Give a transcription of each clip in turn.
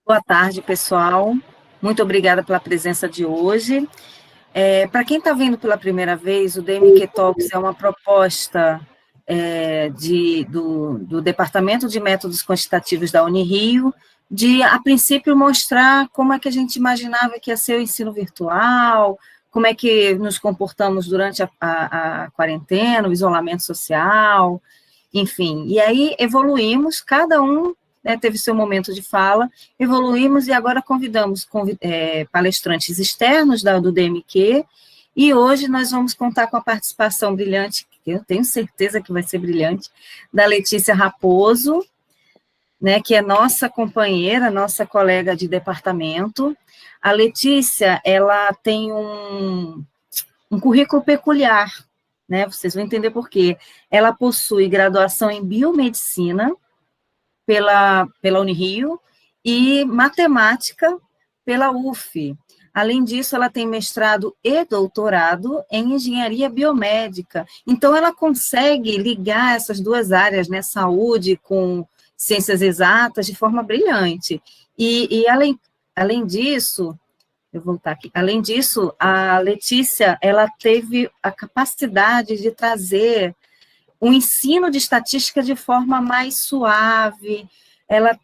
Boa tarde, pessoal. Muito obrigada pela presença de hoje. Para quem está vendo pela primeira vez, o DMQ Talks é uma proposta do Departamento de Métodos Quantitativos da Unirio, de, a princípio, mostrar como é que a gente imaginava que ia ser o ensino virtual, como é que nos comportamos durante a quarentena, o isolamento social, enfim. E aí evoluímos, cada um, né, teve seu momento de fala, evoluímos e agora convidamos palestrantes externos do DMQ, e hoje nós vamos contar com a participação brilhante, que eu tenho certeza que vai ser brilhante, da Letícia Raposo, né, que é nossa companheira, nossa colega de departamento. A Letícia, ela tem um currículo peculiar, né, vocês vão entender por quê. Ela possui graduação em biomedicina pela Unirio e matemática pela UF. Além disso, ela tem mestrado e doutorado em engenharia biomédica. Então, ela consegue ligar essas duas áreas, né, saúde com ciências exatas, de forma brilhante. E além disso, eu vou voltar aqui. Além disso, a Letícia, ela teve a capacidade de trazer o ensino de estatística de forma mais suave. Ela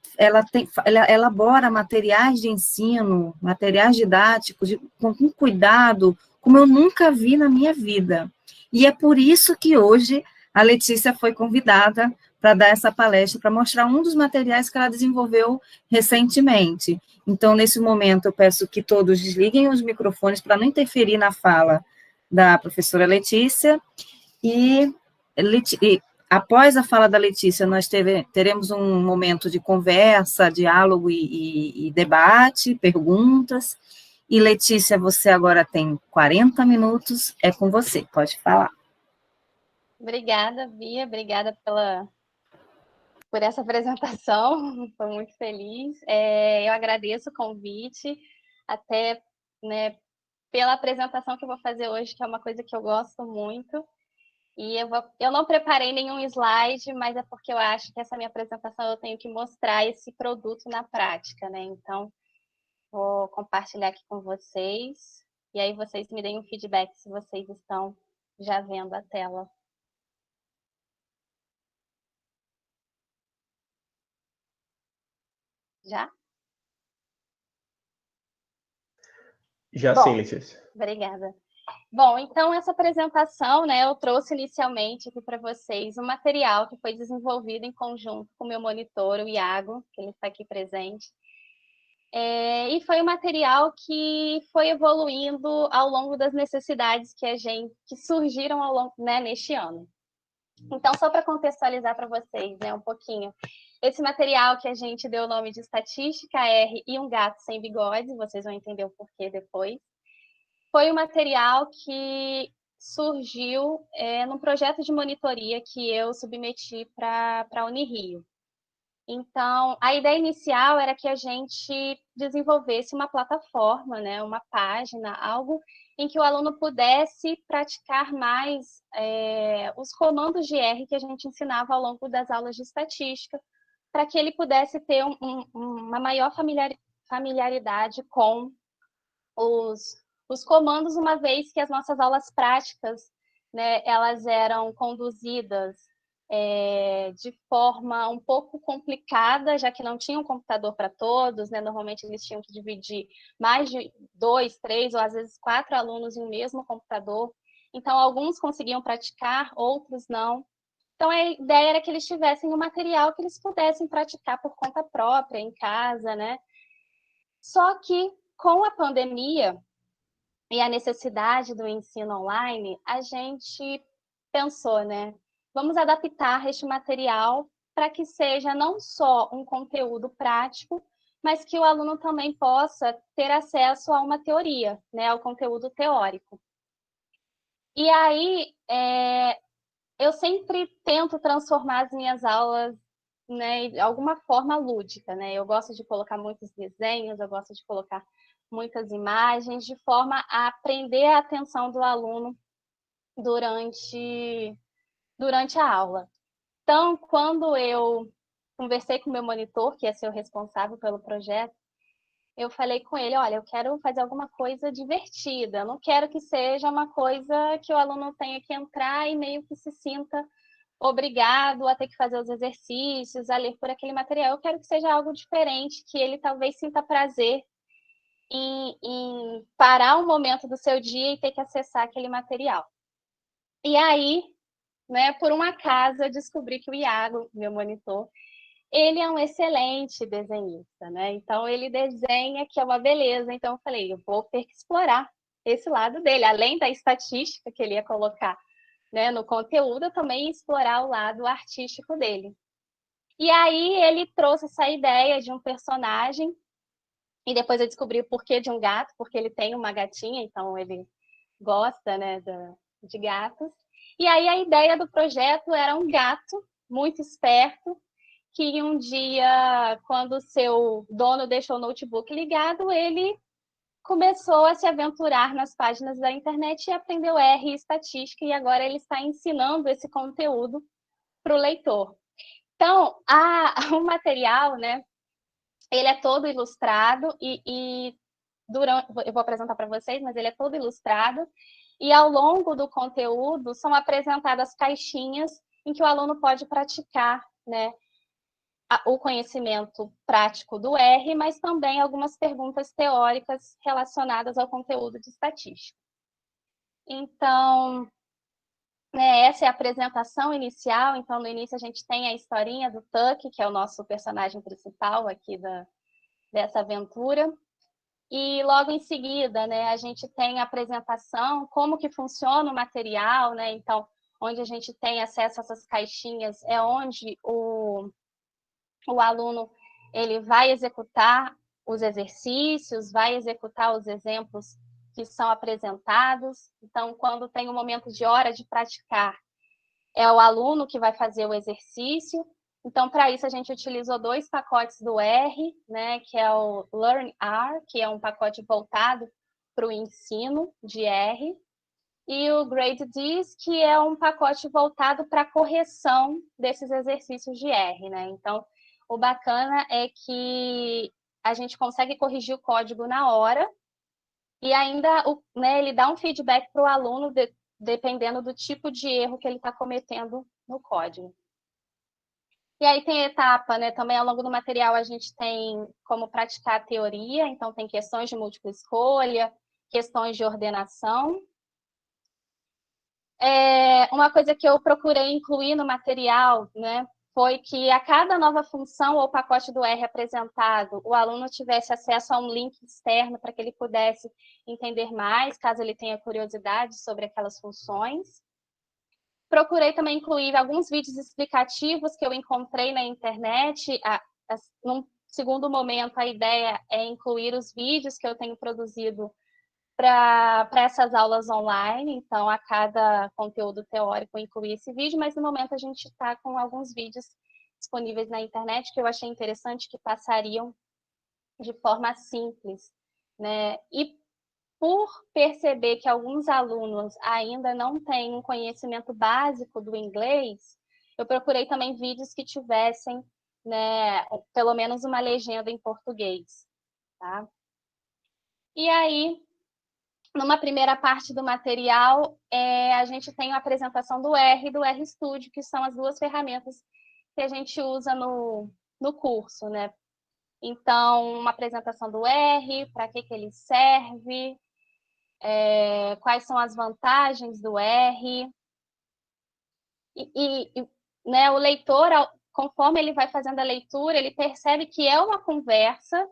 elabora materiais de ensino, materiais didáticos, com um cuidado, como eu nunca vi na minha vida. E é por isso que hoje a Letícia foi convidada para dar essa palestra, para mostrar um dos materiais que ela desenvolveu recentemente. Então, nesse momento, eu peço que todos desliguem os microfones para não interferir na fala da professora Letícia, e após a fala da Letícia, nós teremos um momento de conversa, diálogo e debate, perguntas. E, Letícia, você agora tem 40 minutos, é com você, pode falar. Obrigada, Bia, obrigada por essa apresentação, estou muito feliz. Eu agradeço o convite, até, né, pela apresentação que eu vou fazer hoje, que é uma coisa que eu gosto muito. E eu não preparei nenhum slide, mas é porque eu acho que essa minha apresentação eu tenho que mostrar esse produto na prática, né? Então, vou compartilhar aqui com vocês, e aí vocês me deem um feedback se vocês estão já vendo a tela. Já? Já sim, Letícia. Obrigada. Bom, então essa apresentação, né, eu trouxe inicialmente aqui para vocês um material que foi desenvolvido em conjunto com o meu monitor, o Iago, que ele está aqui presente. E foi um material que foi evoluindo ao longo das necessidades que surgiram ao longo, né, neste ano. Então, só para contextualizar para vocês, né, um pouquinho, esse material que a gente deu o nome de Estatística R e um Gato Sem Bigode, vocês vão entender o porquê depois, foi um material que surgiu num projeto de monitoria que eu submeti para a Unirio. Então, a ideia inicial era que a gente desenvolvesse uma plataforma, né, uma página, algo em que o aluno pudesse praticar mais os comandos de R que a gente ensinava ao longo das aulas de estatística, para que ele pudesse ter uma maior familiaridade com os comandos, uma vez que as nossas aulas práticas, né, elas eram conduzidas de forma um pouco complicada, já que não tinha um computador para todos, né? Normalmente eles tinham que dividir mais de 2, 3 ou às vezes 4 alunos em um mesmo computador. Então, alguns conseguiam praticar, outros não. Então, a ideia era que eles tivessem um material que eles pudessem praticar por conta própria, em casa, né? Só que, com a pandemia e a necessidade do ensino online, a gente pensou, né? Vamos adaptar este material para que seja não só um conteúdo prático, mas que o aluno também possa ter acesso a uma teoria, né? Ao conteúdo teórico. E aí, eu sempre tento transformar as minhas aulas, né, de alguma forma lúdica, né? Eu gosto de colocar muitos desenhos, eu gosto de colocar muitas imagens, de forma a prender a atenção do aluno durante a aula. Então, quando eu conversei com o meu monitor, que é seu responsável pelo projeto, eu falei com ele, olha, eu quero fazer alguma coisa divertida, eu não quero que seja uma coisa que o aluno tenha que entrar e meio que se sinta obrigado a ter que fazer os exercícios, a ler por aquele material. Eu quero que seja algo diferente, que ele talvez sinta prazer em parar um momento do seu dia e ter que acessar aquele material. E aí, né, por um acaso, eu descobri que o Iago, meu monitor, ele é um excelente desenhista, né? Então, ele desenha, que é uma beleza. Então, eu falei, eu vou ter que explorar esse lado dele, além da estatística que ele ia colocar, né, no conteúdo, eu também ia explorar o lado artístico dele. E aí, ele trouxe essa ideia de um personagem, e depois eu descobri o porquê de um gato, porque ele tem uma gatinha, então ele gosta, né, de gatos. E aí, a ideia do projeto era um gato muito esperto, que um dia, quando o seu dono deixou o notebook ligado, ele começou a se aventurar nas páginas da internet e aprendeu R e estatística, e agora ele está ensinando esse conteúdo para o leitor. Então, o material, né, ele é todo ilustrado eu vou apresentar para vocês, mas ele é todo ilustrado, e ao longo do conteúdo são apresentadas caixinhas em que o aluno pode praticar, né, o conhecimento prático do R, mas também algumas perguntas teóricas relacionadas ao conteúdo de estatística. Então, né, essa é a apresentação inicial. Então, no início, a gente tem a historinha do Tuck, que é o nosso personagem principal aqui dessa aventura. E logo em seguida, né, a gente tem a apresentação, como que funciona o material, né? Então, onde a gente tem acesso a essas caixinhas é onde o aluno ele vai executar os exercícios, vai executar os exemplos que são apresentados. Então, quando tem um momento de hora de praticar, é o aluno que vai fazer o exercício. Então, para isso, a gente utilizou 2 pacotes do R, né, que é o LearnR, que é um pacote voltado para o ensino de R, e o GradeDiz, que é um pacote voltado para a correção desses exercícios de R, né? Então, o bacana é que a gente consegue corrigir o código na hora e ainda, né, ele dá um feedback para o aluno dependendo do tipo de erro que ele está cometendo no código. E aí tem etapa, né? Também ao longo do material a gente tem como praticar a teoria, então tem questões de múltipla escolha, questões de ordenação. Uma coisa que eu procurei incluir no material, né, foi que a cada nova função ou pacote do R apresentado, o aluno tivesse acesso a um link externo para que ele pudesse entender mais, caso ele tenha curiosidade sobre aquelas funções. Procurei também incluir alguns vídeos explicativos que eu encontrei na internet. Num segundo momento, a ideia é incluir os vídeos que eu tenho produzido para essas aulas online. Então, a cada conteúdo teórico eu incluí esse vídeo, mas no momento a gente está com alguns vídeos disponíveis na internet que eu achei interessante, que passariam de forma simples, né? E por perceber que alguns alunos ainda não têm um conhecimento básico do inglês, eu procurei também vídeos que tivessem, né, pelo menos uma legenda em português, tá? E aí, numa primeira parte do material, a gente tem a apresentação do R e do RStudio, que são as 2 ferramentas que a gente usa no curso, né? Então, uma apresentação do R, para que ele serve, quais são as vantagens do R. Né, o leitor, conforme ele vai fazendo a leitura, ele percebe que é uma conversa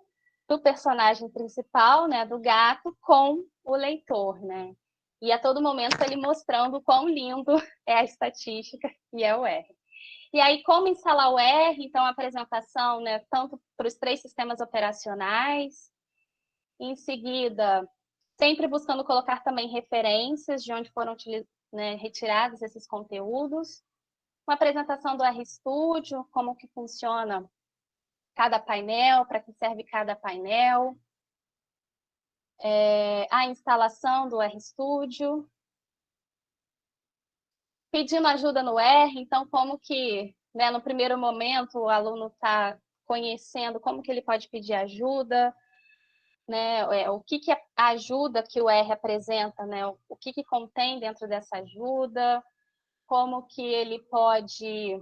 do personagem principal, né, do gato, com o leitor, né? E a todo momento ele mostrando o quão lindo é a estatística e é o R. E aí, como instalar o R? Então, a apresentação, né, tanto para os 3 sistemas operacionais. Em seguida, sempre buscando colocar também referências de onde foram, né, retirados esses conteúdos. Uma apresentação do RStudio, como que funciona cada painel, para que serve cada painel. A instalação do RStudio. Pedindo ajuda no R, então como que, né, no primeiro momento o aluno está conhecendo como que ele pode pedir ajuda, né, o que a ajuda que o R apresenta, né, o que contém dentro dessa ajuda, como que ele pode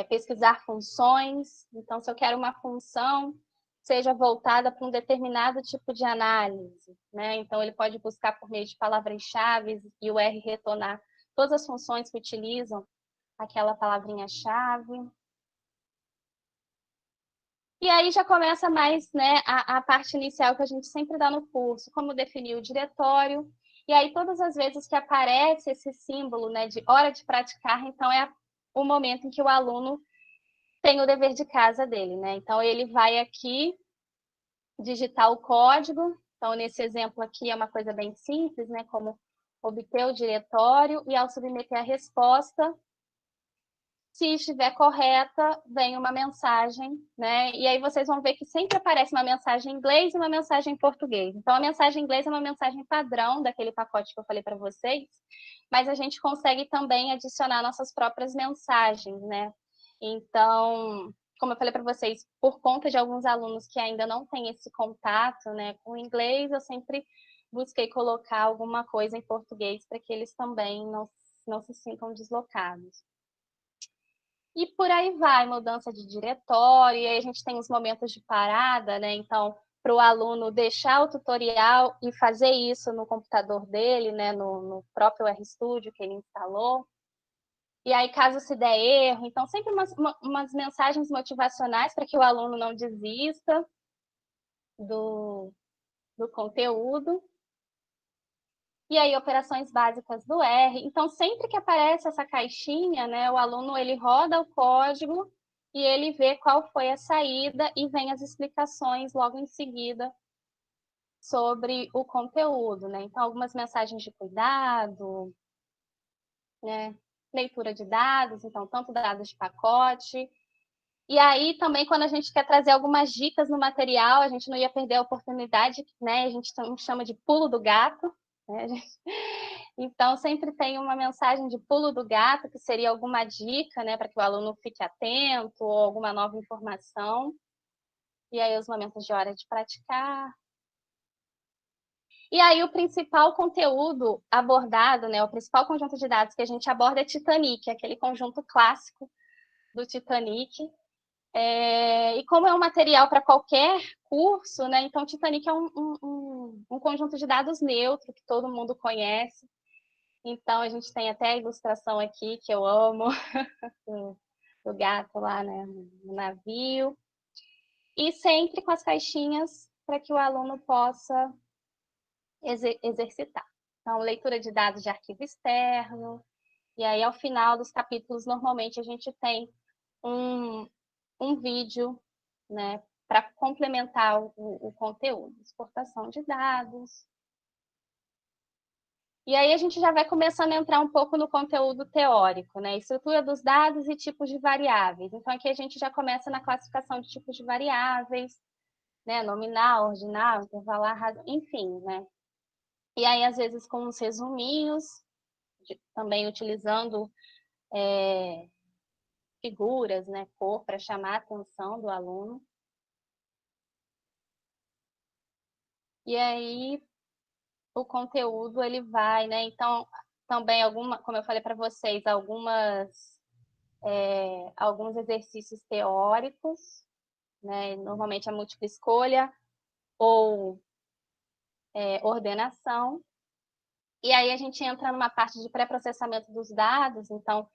pesquisar funções. Então, se eu quero uma função seja voltada para um determinado tipo de análise, né? Então, ele pode buscar por meio de palavras-chave e o R retornar todas as funções que utilizam aquela palavrinha-chave. E aí já começa mais, né, a parte inicial que a gente sempre dá no curso, como definir o diretório. E aí, todas as vezes que aparece esse símbolo, né, de hora de praticar, então é o momento em que o aluno tem o dever de casa dele, né? Então, ele vai aqui digitar o código. Então, nesse exemplo aqui é uma coisa bem simples, né? Como obter o diretório e, ao submeter a resposta, se estiver correta, vem uma mensagem, né? E aí vocês vão ver que sempre aparece uma mensagem em inglês e uma mensagem em português. Então, a mensagem em inglês é uma mensagem padrão daquele pacote que eu falei para vocês, mas a gente consegue também adicionar nossas próprias mensagens, né? Então, como eu falei para vocês, por conta de alguns alunos que ainda não têm esse contato, né, com o inglês, eu sempre busquei colocar alguma coisa em português para que eles também não se sintam deslocados. E por aí vai, mudança de diretório, e aí a gente tem os momentos de parada, né? Então, para o aluno deixar o tutorial e fazer isso no computador dele, né? No próprio RStudio que ele instalou. E aí, caso se der erro, então sempre umas mensagens motivacionais para que o aluno não desista do conteúdo. E aí, operações básicas do R. Então, sempre que aparece essa caixinha, né, o aluno ele roda o código e ele vê qual foi a saída e vem as explicações logo em seguida sobre o conteúdo, né? Então, algumas mensagens de cuidado, né? Leitura de dados, então, tanto dados de pacote. E aí, também, quando a gente quer trazer algumas dicas no material, a gente não ia perder a oportunidade, né? A gente chama de pulo do gato, né? Então, sempre tem uma mensagem de pulo do gato, que seria alguma dica, né, para que o aluno fique atento, ou alguma nova informação. E aí, os momentos de hora de praticar. E aí, o principal conteúdo abordado, né, o principal conjunto de dados que a gente aborda é Titanic, aquele conjunto clássico do Titanic. E como é um material para qualquer curso, né, então Titanic é um conjunto de dados neutro, que todo mundo conhece. Então, a gente tem até a ilustração aqui, que eu amo, do gato lá, né, no navio. E sempre com as caixinhas para que o aluno possa exercitar. Então, leitura de dados de arquivo externo. E aí, ao final dos capítulos, normalmente a gente tem um vídeo, né, para complementar o conteúdo. Exportação de dados. E aí a gente já vai começando a entrar um pouco no conteúdo teórico, né? Estrutura dos dados e tipos de variáveis. Então, aqui a gente já começa na classificação de tipos de variáveis, né? Nominal, ordinal, intervalar, enfim, né? E aí, às vezes, com uns resuminhos, também utilizando figuras, né? Cor, para chamar a atenção do aluno. E aí, o conteúdo, ele vai, né? Então, também como eu falei para vocês, alguns exercícios teóricos, né? Normalmente a múltipla escolha ou ordenação. E aí a gente entra numa parte de pré-processamento dos dados, então,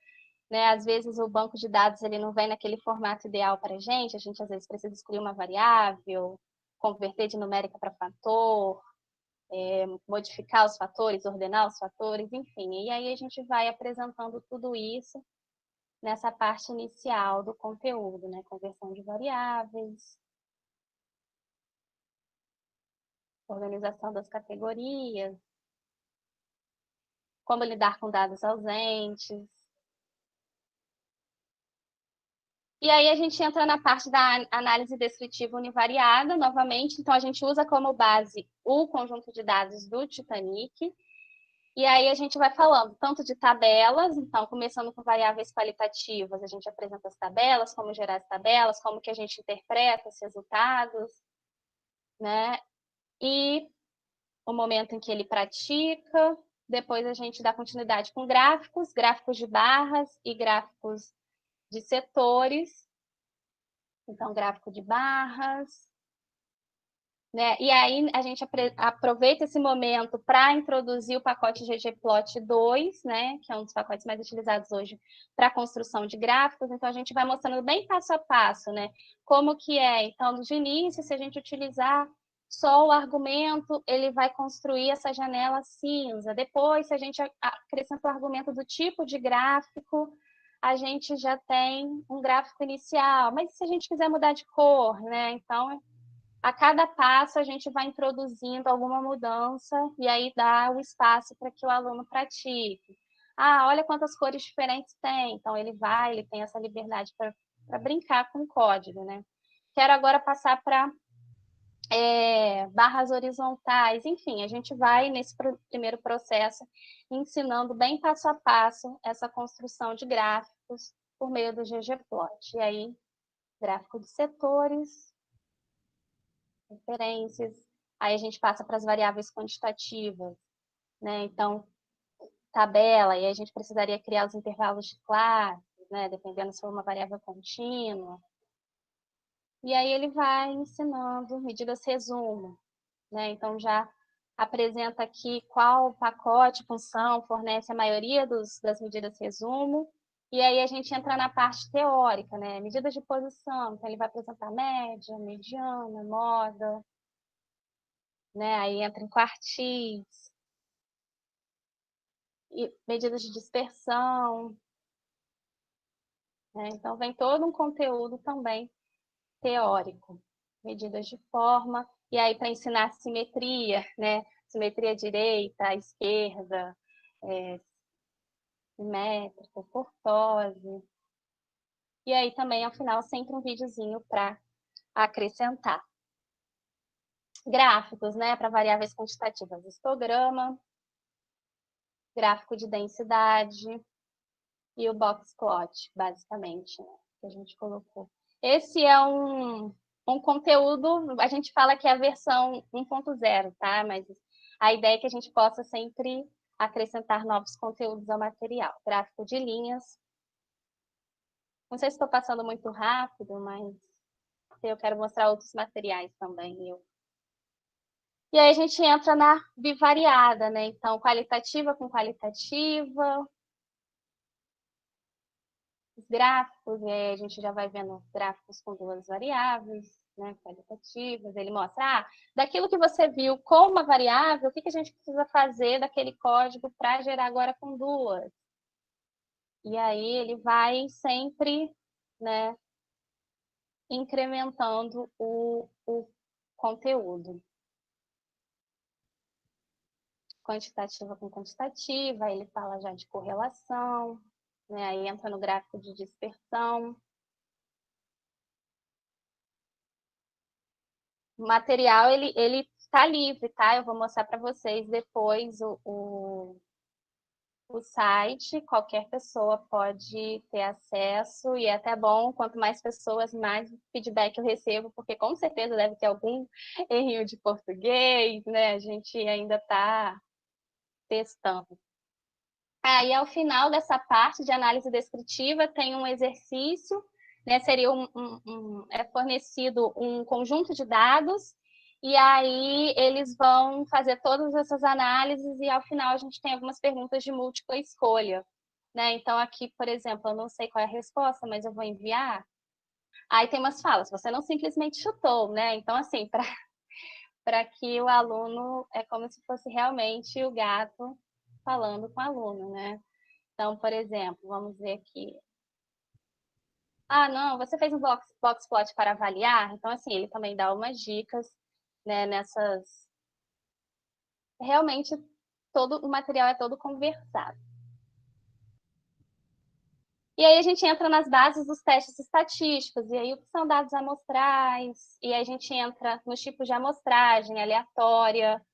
né, às vezes o banco de dados ele não vem naquele formato ideal para a gente às vezes precisa escolher uma variável, converter de numérica para fator, modificar os fatores, ordenar os fatores, enfim. E aí a gente vai apresentando tudo isso nessa parte inicial do conteúdo, né? Conversão de variáveis, organização das categorias, como lidar com dados ausentes. E aí a gente entra na parte da análise descritiva univariada, novamente. Então, a gente usa como base o conjunto de dados do Titanic. E aí a gente vai falando tanto de tabelas, então, começando com variáveis qualitativas, a gente apresenta as tabelas, como gerar as tabelas, como que a gente interpreta os resultados, né? E o momento em que ele pratica. Depois a gente dá continuidade com gráficos, gráficos de barras e gráficos de setores. Então, gráfico de barras, né? E aí a gente aproveita esse momento para introduzir o pacote ggplot 2, né? Que é um dos pacotes mais utilizados hoje para a construção de gráficos. Então, a gente vai mostrando bem passo a passo, né? Como que é. Então, de início, se a gente utilizar só o argumento, ele vai construir essa janela cinza. Depois, se a gente acrescenta o argumento do tipo de gráfico, a gente já tem um gráfico inicial. Mas se a gente quiser mudar de cor, né? Então, a cada passo a gente vai introduzindo alguma mudança e aí dá o espaço para que o aluno pratique. Ah, olha quantas cores diferentes tem. Então, ele tem essa liberdade para brincar com o código, né? Quero agora passar para barras horizontais. Enfim, a gente vai, nesse primeiro processo, ensinando bem passo a passo essa construção de gráficos por meio do ggplot. E aí, gráfico de setores, referências, aí a gente passa para as variáveis quantitativas, né? Então, tabela, e aí a gente precisaria criar os intervalos de classes, né? Dependendo se for uma variável contínua. E aí ele vai ensinando medidas resumo, né? Então, já apresenta aqui qual pacote, função fornece a maioria das medidas resumo, e aí a gente entra na parte teórica, né? Medidas de posição, então ele vai apresentar média, mediana, moda, né? Aí entra em quartis, e medidas de dispersão, né? Então, vem todo um conteúdo também teórico, medidas de forma, e aí para ensinar simetria, né? Simetria direita, esquerda, simétrica, cortose. E aí também, ao final, sempre um videozinho para acrescentar. Gráficos, né? Para variáveis quantitativas, histograma, gráfico de densidade e o box plot, basicamente, né? Que a gente colocou. Esse é um conteúdo, a gente fala que é a versão 1.0, tá? Mas a ideia é que a gente possa sempre acrescentar novos conteúdos ao material. Gráfico de linhas. Não sei se estou passando muito rápido, mas eu quero mostrar outros materiais também. E aí a gente entra na bivariada, né? Então, qualitativa com qualitativa, os gráficos, e aí a gente já vai vendo gráficos com duas variáveis, né, qualitativas. Ele mostra, daquilo que você viu com uma variável, o que a gente precisa fazer daquele código para gerar agora com duas. E aí ele vai sempre, né, incrementando o conteúdo. Quantitativa com quantitativa, aí ele fala já de correlação, né, aí entra no gráfico de dispersão. O material, ele está livre, tá? Eu vou mostrar para vocês depois o site, qualquer pessoa pode ter acesso, e é até bom, quanto mais pessoas, mais feedback eu recebo, porque com certeza deve ter algum errinho de português, né? A gente ainda está testando. Aí, ao final dessa parte de análise descritiva, tem um exercício, né? Seria é fornecido um conjunto de dados, e aí eles vão fazer todas essas análises, e ao final a gente tem algumas perguntas de múltipla escolha, né? Então, aqui, por exemplo, eu não sei qual é a resposta, mas eu vou enviar. Aí tem umas falas, você não simplesmente chutou, né? Então, assim, para que o aluno, é como se fosse realmente o gato falando com o aluno, né? Então, por exemplo, vamos ver aqui. Ah, não, você fez um box plot para avaliar? Então, assim, ele também dá umas dicas, né, nessas... Realmente, todo o material é todo conversado. E aí a gente entra nas bases dos testes estatísticos, e aí o que são dados amostrais, e aí a gente entra nos tipos de amostragem aleatória,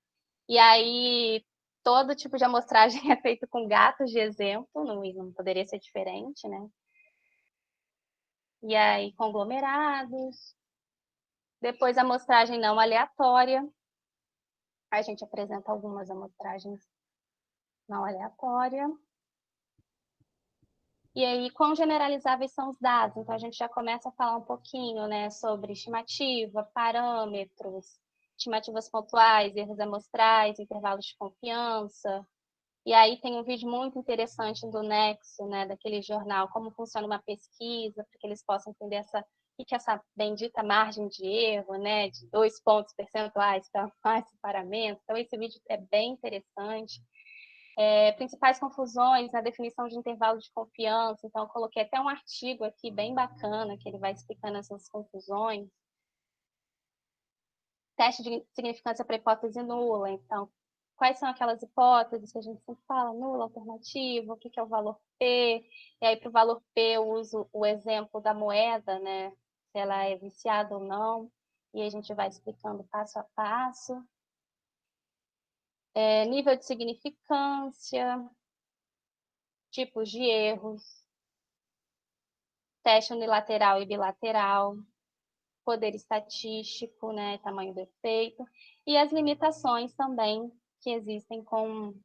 e aí todo tipo de amostragem é feito com gatos de exemplo, não poderia ser diferente, né? E aí conglomerados, Depois, a amostragem não aleatória. A gente apresenta algumas amostragens não aleatórias. E aí, quão generalizáveis são os dados? Então, a gente já começa a falar um pouquinho, né, sobre estimativa, parâmetros, estimativas pontuais, erros amostrais, intervalos de confiança. E aí tem um vídeo muito interessante do Nexo, né, daquele jornal, como funciona uma pesquisa, para que eles possam entender o que é essa bendita margem de erro, né, de 2 pontos percentuais para mais separamento. Então, esse vídeo é bem interessante. Principais confusões na definição de intervalo de confiança. Então, eu coloquei até um artigo aqui bem bacana, que ele vai explicando essas confusões. Teste de significância para hipótese nula. Então, quais são aquelas hipóteses que a gente sempre fala? Nula, alternativa, o que é o valor P? E aí, para o valor P, eu uso o exemplo da moeda, né? Se ela é viciada ou não. E a gente vai explicando passo a passo. Nível de significância, tipos de erros, teste unilateral e bilateral, poder estatístico, né, tamanho do efeito, e as limitações também que existem com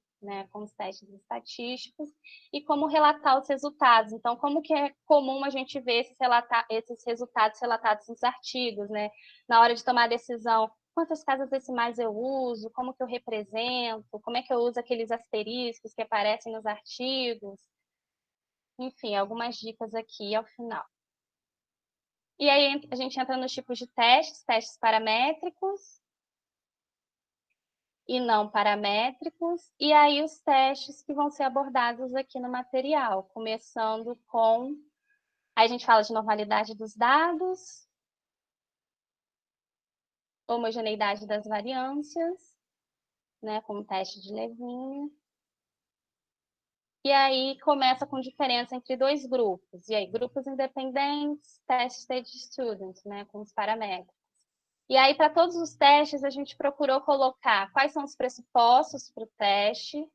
os testes estatísticos, e como relatar os resultados. Então, como que é comum a gente ver esses resultados relatados nos artigos, né? Na hora de tomar a decisão, quantas casas decimais eu uso, como que eu represento, como é que eu uso aqueles asteriscos que aparecem nos artigos. Enfim, algumas dicas aqui ao final. E aí a gente entra nos tipos de testes paramétricos e não paramétricos, e aí os testes que vão ser abordados aqui no material, começando com... Aí a gente fala de normalidade dos dados, homogeneidade das variâncias, né, como teste de Levine. E aí começa com diferença entre 2 grupos. E aí, grupos independentes, test stage students, né, com os paramétricos. E aí, para todos os testes, a gente procurou colocar quais são os pressupostos para o teste,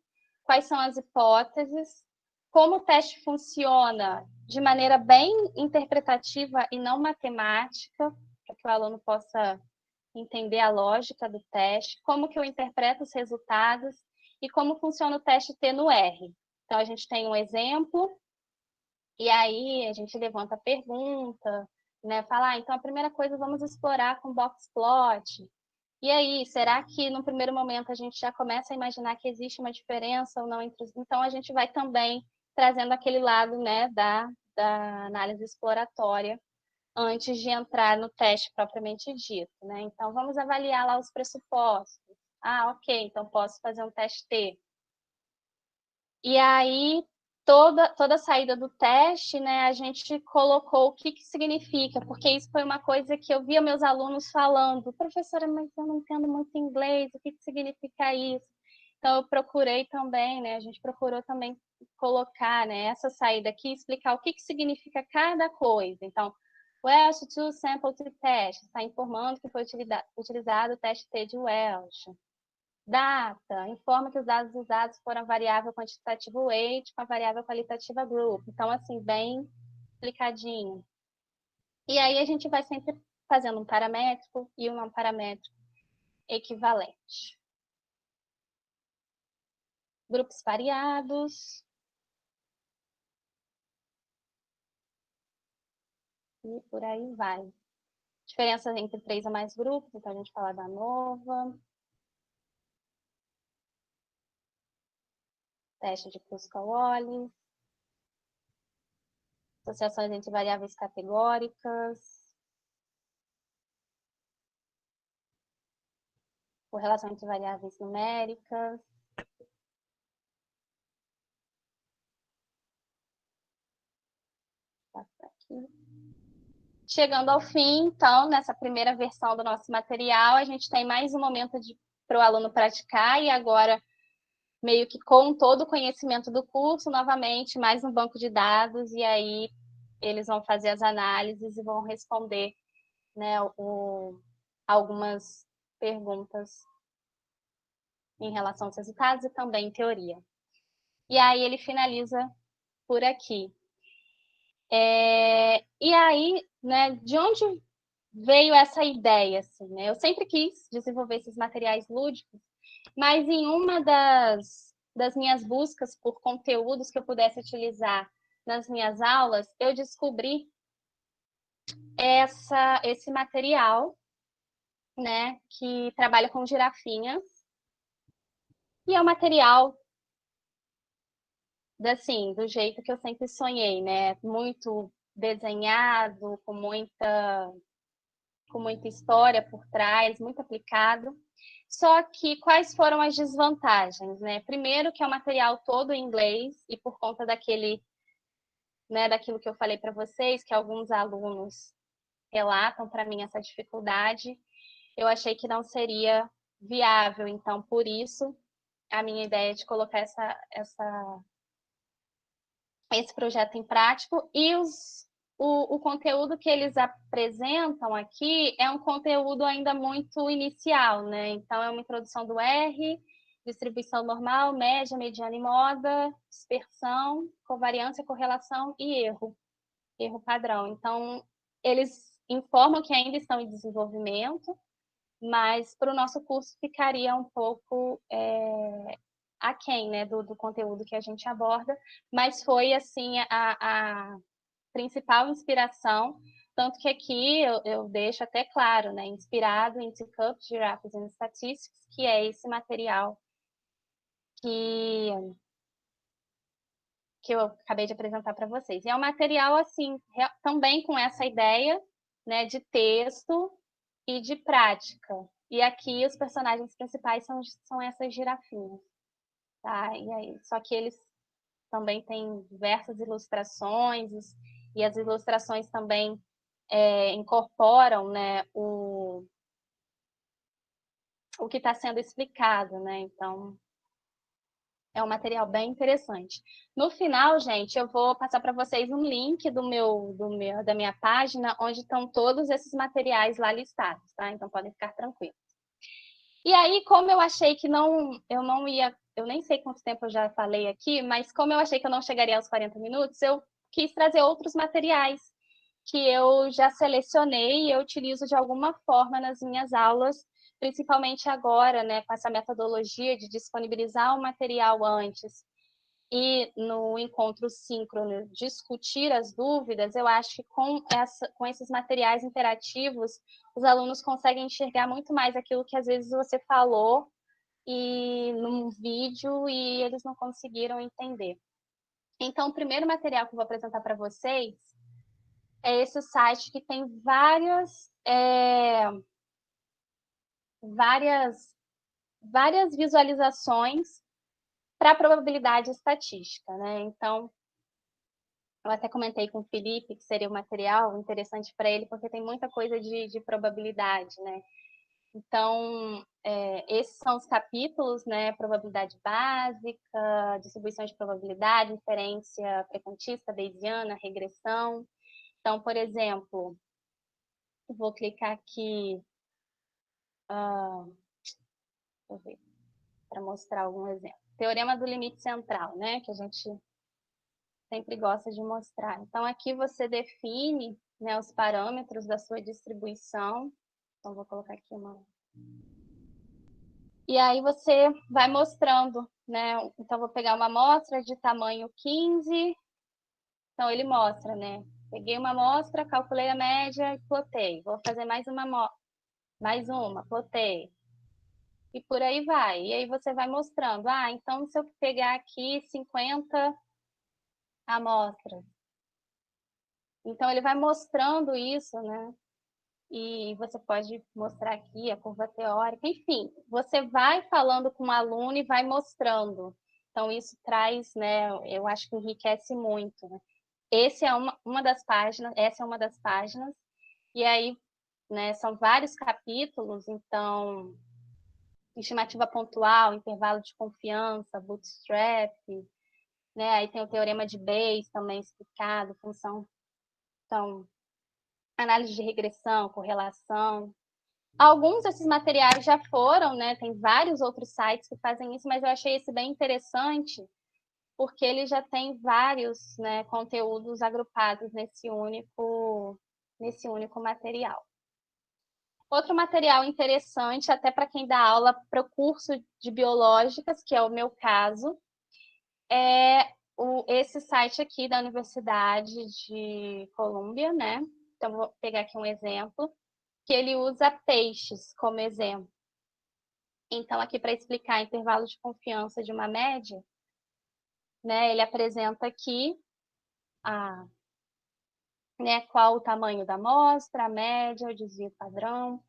quais são as hipóteses, como o teste funciona de maneira bem interpretativa e não matemática, para que o aluno possa entender a lógica do teste, como que eu interpreto os resultados e como funciona o teste T no R. Então, a gente tem um exemplo, e aí a gente levanta a pergunta, né? Fala, então a primeira coisa vamos explorar com box plot. E aí, será que no primeiro momento a gente já começa a imaginar que existe uma diferença ou não entre os... Então, a gente vai também trazendo aquele lado, né, da análise exploratória antes de entrar no teste propriamente dito, né? Então, vamos avaliar lá os pressupostos. Ah, ok, então posso fazer um teste T. E aí, toda a saída do teste, né, a gente colocou o que significa, porque isso foi uma coisa que eu via meus alunos falando, professora, mas eu não entendo muito inglês, o que significa isso? Então, eu procurei também, né, a gente procurou também colocar, né, essa saída aqui, explicar o que significa cada coisa. Então, Welsh to Sample to Test, está informando que foi utilizado o teste T de Welsh. Data, informa que os dados usados foram a variável quantitativa weight com a variável qualitativa group. Então, assim, bem explicadinho. E aí a gente vai sempre fazendo um paramétrico e um não paramétrico equivalente. Grupos variados. E por aí vai. Diferença entre 3 ou mais grupos, então a gente fala da nova. Teste de Kruskal-Wallis. Associações entre variáveis categóricas. Correlação entre variáveis numéricas. Aqui. Chegando ao fim, então, nessa primeira versão do nosso material, a gente tem mais um momento para o aluno praticar, e agora, meio que com todo o conhecimento do curso, novamente, mais um banco de dados, e aí eles vão fazer as análises e vão responder, né, algumas perguntas em relação aos resultados e também em teoria. E aí ele finaliza por aqui. E aí, né, de onde veio essa ideia, assim, né? Eu sempre quis desenvolver esses materiais lúdicos, mas em uma das minhas buscas por conteúdos que eu pudesse utilizar nas minhas aulas, eu descobri esse material, né, que trabalha com girafinhas, e é um material assim, do jeito que eu sempre sonhei, né? Muito desenhado, com muita história por trás, muito aplicado. Só que quais foram as desvantagens, né? Primeiro que é o material todo em inglês e por conta daquilo que eu falei para vocês, que alguns alunos relatam para mim essa dificuldade, eu achei que não seria viável. Então, por isso, a minha ideia de colocar esse projeto em prático e o conteúdo que eles apresentam aqui é um conteúdo ainda muito inicial, né? Então, é uma introdução do R, distribuição normal, média, mediana e moda, dispersão, covariância, correlação e erro padrão. Então, eles informam que ainda estão em desenvolvimento, mas para o nosso curso ficaria um pouco aquém, né, do conteúdo que a gente aborda, mas foi, assim, a principal inspiração, tanto que aqui eu deixo até claro, né, inspirado em Teacups, Giraffes and Statistics, que é esse material que eu acabei de apresentar para vocês. E é um material, assim, também com essa ideia, né, de texto e de prática. E aqui os personagens principais são essas girafinhas, tá? E aí, só que eles também têm diversas ilustrações, e as ilustrações também incorporam, né, o que está sendo explicado, né? Então, é um material bem interessante. No final, gente, eu vou passar para vocês um link da minha página, onde estão todos esses materiais lá listados, tá? Então, podem ficar tranquilos. E aí, como eu achei que eu não ia, eu nem sei quanto tempo eu já falei aqui, mas como eu achei que eu não chegaria aos 40 minutos, eu quis trazer outros materiais que eu já selecionei e eu utilizo de alguma forma nas minhas aulas, principalmente agora, né, com essa metodologia de disponibilizar o material antes e no encontro síncrono discutir as dúvidas. Eu acho que com esses materiais interativos, os alunos conseguem enxergar muito mais aquilo que às vezes você falou e num vídeo e eles não conseguiram entender. Então, o primeiro material que eu vou apresentar para vocês é esse site que tem várias visualizações para probabilidade estatística, né? Então, eu até comentei com o Felipe que seria um material interessante para ele, porque tem muita coisa de probabilidade, né? Então, esses são os capítulos, né? Probabilidade básica, distribuição de probabilidade, inferência frequentista, bayesiana, regressão. Então, por exemplo, vou clicar aqui para mostrar algum exemplo. Teorema do limite central, né? Que a gente sempre gosta de mostrar. Então, aqui você define, né, os parâmetros da sua distribuição. Então, vou colocar aqui uma... E aí você vai mostrando, né? Então, vou pegar uma amostra de tamanho 15. Então, ele mostra, né? Peguei uma amostra, calculei a média e plotei. Vou fazer mais uma, plotei. E por aí vai. E aí você vai mostrando. Ah, então se eu pegar aqui 50 amostras. Então, ele vai mostrando isso, né? E você pode mostrar aqui a curva teórica. Enfim, você vai falando com o aluno e vai mostrando. Então, isso traz, né? Eu acho que enriquece muito, né? Essa é uma das páginas. E aí, né, são vários capítulos. Então, estimativa pontual, intervalo de confiança, bootstrap, né? Aí tem o teorema de Bayes também explicado, função. Então, análise de regressão, correlação. Alguns desses materiais já foram, né? Tem vários outros sites que fazem isso, mas eu achei esse bem interessante, porque ele já tem vários, né, conteúdos agrupados nesse único material. Outro material interessante, até para quem dá aula para o curso de biológicas, que é o meu caso, é esse site aqui da Universidade de Colômbia, né? Então, vou pegar aqui um exemplo, que ele usa peixes como exemplo. Então, aqui para explicar intervalo de confiança de uma média, né? Ele apresenta aqui né, qual o tamanho da amostra, a média, o desvio padrão.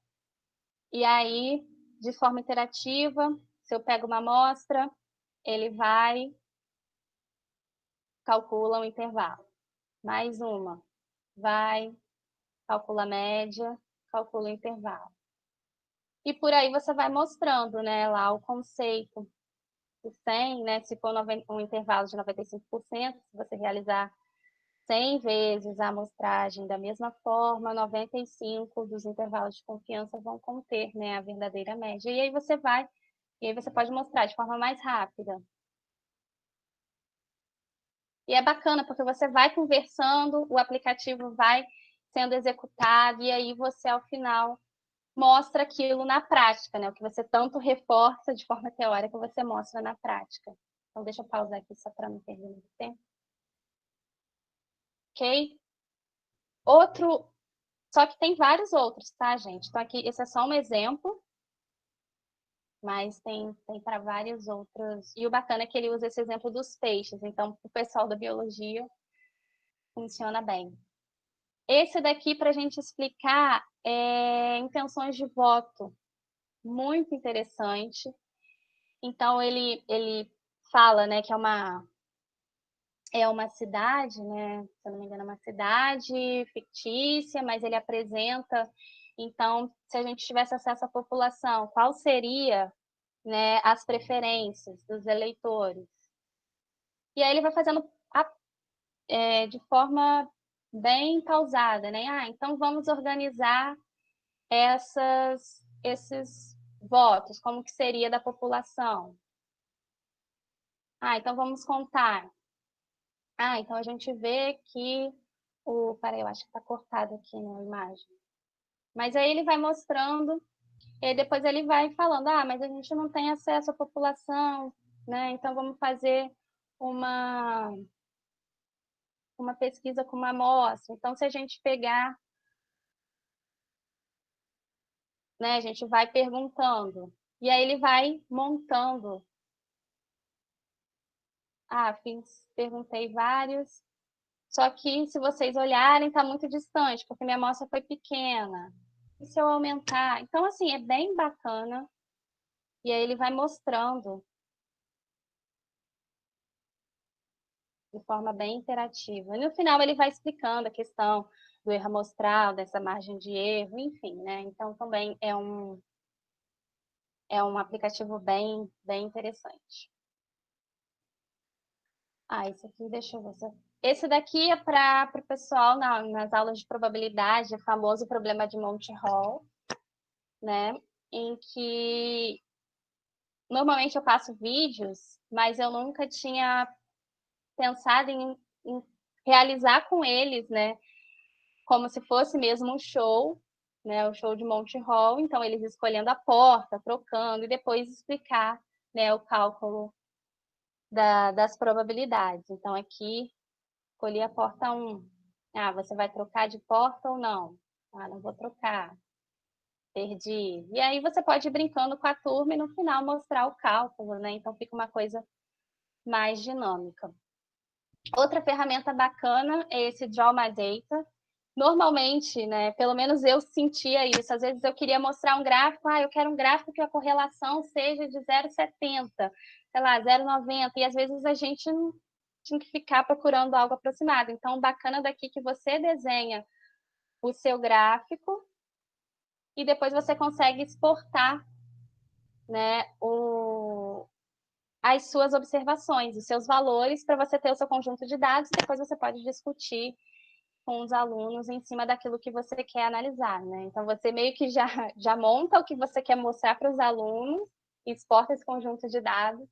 E aí, de forma interativa, se eu pego uma amostra, ele vai, calcula o intervalo. Mais uma, vai, calcula a média, calcula o intervalo. E por aí você vai mostrando, né, lá o conceito. Se 100, né, se for um intervalo de 95%, se você realizar 100 vezes a amostragem da mesma forma, 95 dos intervalos de confiança vão conter, né, a verdadeira média. E aí você pode mostrar de forma mais rápida. E é bacana porque você vai conversando, o aplicativo vai sendo executado e aí você ao final mostra aquilo na prática, né? O que você tanto reforça de forma teórica, você mostra na prática. Então deixa eu pausar aqui só para não perder muito tempo. OK? Só que tem vários outros, tá, gente? Então, aqui, esse é só um exemplo, mas tem para vários outros. E o bacana é que ele usa esse exemplo dos peixes, então, para o pessoal da biologia, funciona bem. Esse daqui, para a gente explicar, é intenções de voto. Muito interessante. Então, ele fala, né, que é uma cidade, né? Se eu não me engano, é uma cidade fictícia, mas ele apresenta. Então, se a gente tivesse acesso à população, qual seria, né, as preferências dos eleitores? E aí ele vai fazendo de forma bem pausada, né? Então vamos organizar esses votos, como que seria da população? Então vamos contar. Então a gente vê que peraí, eu acho que está cortado aqui na imagem. Mas aí ele vai mostrando, e depois ele vai falando, mas a gente não tem acesso à população, né? Então vamos fazer uma pesquisa com uma amostra. Então, se a gente pegar, né, a gente vai perguntando, e aí ele vai montando. Perguntei vários, só que se vocês olharem, está muito distante, porque minha amostra foi pequena. E se eu aumentar? Então, assim, é bem bacana. E aí ele vai mostrando de forma bem interativa. E no final ele vai explicando a questão do erro amostral, dessa margem de erro, enfim, né? Então também é um aplicativo bem interessante. Esse aqui, deixa eu ver. Esse daqui é para o pessoal nas aulas de probabilidade, o famoso problema de Monty Hall, né? Em que normalmente eu passo vídeos, mas eu nunca tinha pensado em realizar com eles, né? Como se fosse mesmo um show, né? O show de Monty Hall. Então, eles escolhendo a porta, trocando, e depois explicar, né, o cálculo das probabilidades. Então, aqui, escolhi a porta 1. Você vai trocar de porta ou não? Não vou trocar. Perdi. E aí você pode ir brincando com a turma e no final mostrar o cálculo, né? Então fica uma coisa mais dinâmica. Outra ferramenta bacana é esse Draw My Data. Normalmente, né, pelo menos eu sentia isso, às vezes eu queria mostrar um gráfico, eu quero um gráfico que a correlação seja de 0,70, sei lá, 0,90, e às vezes a gente tinha que ficar procurando algo aproximado. Então, o bacana daqui é que você desenha o seu gráfico e depois você consegue exportar, né, as suas observações, os seus valores, para você ter o seu conjunto de dados, e depois você pode discutir com os alunos em cima daquilo que você quer analisar, né? Então, você meio que já monta o que você quer mostrar para os alunos, exporta esse conjunto de dados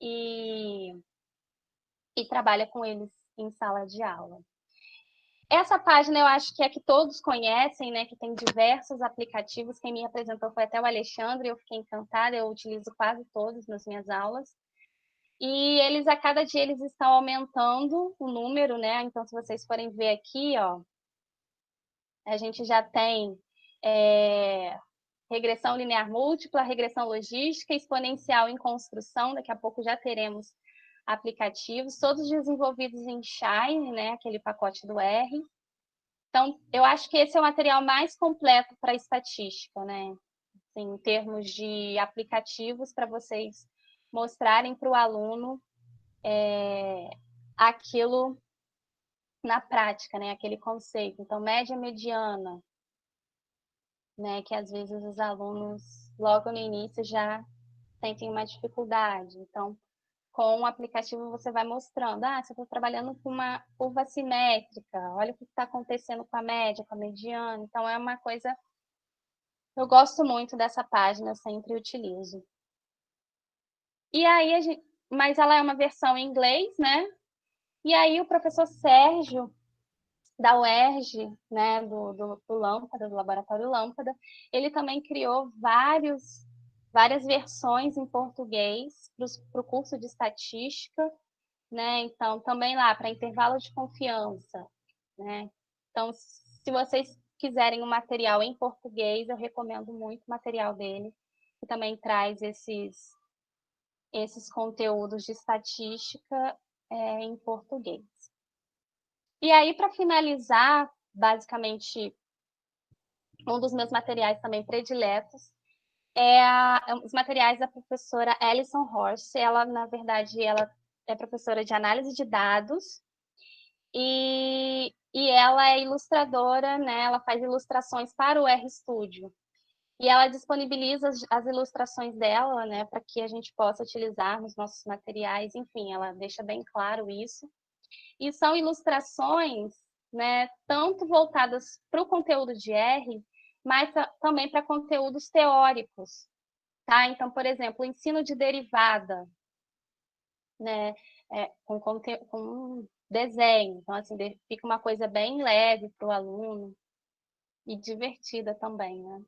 e trabalha com eles em sala de aula. Essa página eu acho que é que todos conhecem, né? Que tem diversos aplicativos. Quem me apresentou foi até o Alexandre, eu fiquei encantada, eu utilizo quase todos nas minhas aulas. E eles, a cada dia, eles estão aumentando o número, né? Então, se vocês forem ver aqui, ó, a gente já tem regressão linear múltipla, regressão logística, exponencial em construção, daqui a pouco já teremos aplicativos, todos desenvolvidos em Shine, né, aquele pacote do R. Então, eu acho que esse é o material mais completo para estatística, né, assim, em termos de aplicativos para vocês mostrarem para o aluno aquilo na prática, né, aquele conceito. Então, média mediana, né, que às vezes os alunos, logo no início, já sentem uma dificuldade. Então, com o aplicativo você vai mostrando, você está trabalhando com uma curva simétrica, olha o que está acontecendo com a média, com a mediana. Então, é uma coisa... Eu gosto muito dessa página, sempre utilizo. E aí, mas ela é uma versão em inglês, né? E aí o professor Sérgio, da UERJ, né, do Lâmpada, do Laboratório Lâmpada, ele também criou várias versões em português para o curso de estatística, né? Então, também lá, para intervalo de confiança, né? Então, se vocês quiserem um material em português, eu recomendo muito o material dele, que também traz esses conteúdos de estatística em português. E aí, para finalizar, basicamente, um dos meus materiais também prediletos os materiais da professora Alison Horst. Ela, na verdade, ela é professora de análise de dados e ela é ilustradora, né? Ela faz ilustrações para o RStudio. E ela disponibiliza as ilustrações dela, né, para que a gente possa utilizar nos nossos materiais. Enfim, ela deixa bem claro isso. E são ilustrações, né, tanto voltadas para o conteúdo de R, mas também para conteúdos teóricos. Tá? Então, por exemplo, o ensino de derivada, né, com desenho. Então, assim, fica uma coisa bem leve para o aluno e divertida também, né?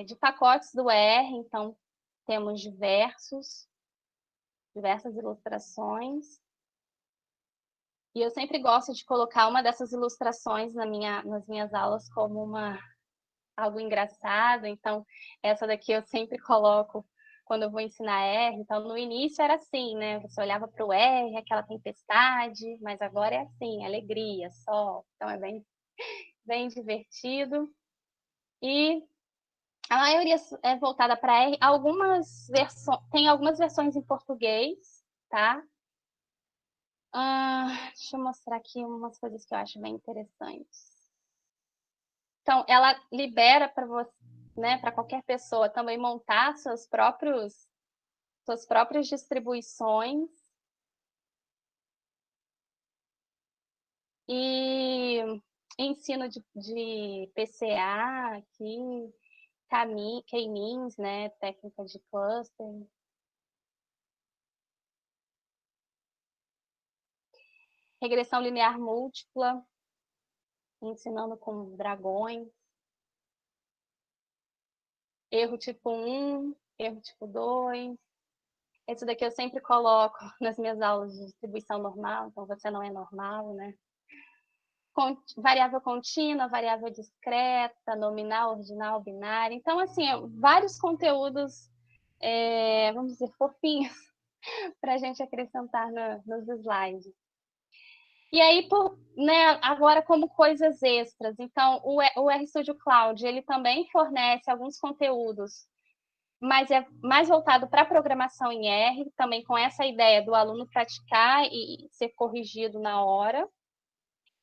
De pacotes do R, então, temos diversas ilustrações. E eu sempre gosto de colocar uma dessas ilustrações nas minhas aulas como algo engraçado. Então, essa daqui eu sempre coloco quando eu vou ensinar R. Então, no início era assim, né? Você olhava para o R, aquela tempestade, mas agora é assim, alegria, sol. Então, é bem, bem divertido. E a maioria é voltada para R. Tem algumas versões em português, tá? Deixa eu mostrar aqui umas coisas que eu acho bem interessantes. Então, ela libera para você, né, para qualquer pessoa também montar suas próprias distribuições. E ensino de PCA aqui, K-means, né, técnica de cluster. Regressão linear múltipla, ensinando com dragões. Erro tipo 1, erro tipo 2. Esse daqui eu sempre coloco nas minhas aulas de distribuição normal, então você não é normal, né? Variável contínua, variável discreta, nominal, ordinal, binária. Então, assim, vários conteúdos, vamos dizer, fofinhos, para a gente acrescentar nos slides. E aí, né, agora como coisas extras, então o RStudio Cloud, ele também fornece alguns conteúdos, mas é mais voltado para a programação em R, também com essa ideia do aluno praticar e ser corrigido na hora.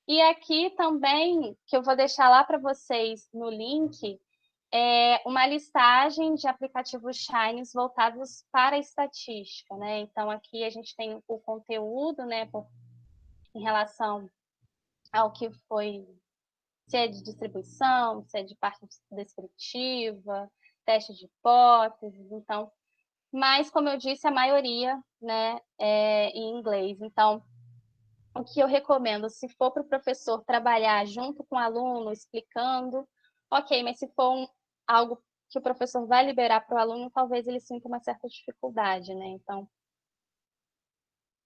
E aqui também, que eu vou deixar lá para vocês no link, uma listagem de aplicativos Shines voltados para a estatística, né? Então, aqui a gente tem o conteúdo, né, em relação ao que foi, se é de distribuição, se é de parte descritiva, teste de hipóteses, então, mas, como eu disse, a maioria, né, é em inglês. Então, o que eu recomendo, se for para o professor trabalhar junto com o aluno, explicando, ok, mas se for algo que o professor vai liberar para o aluno, talvez ele sinta uma certa dificuldade, né? Então,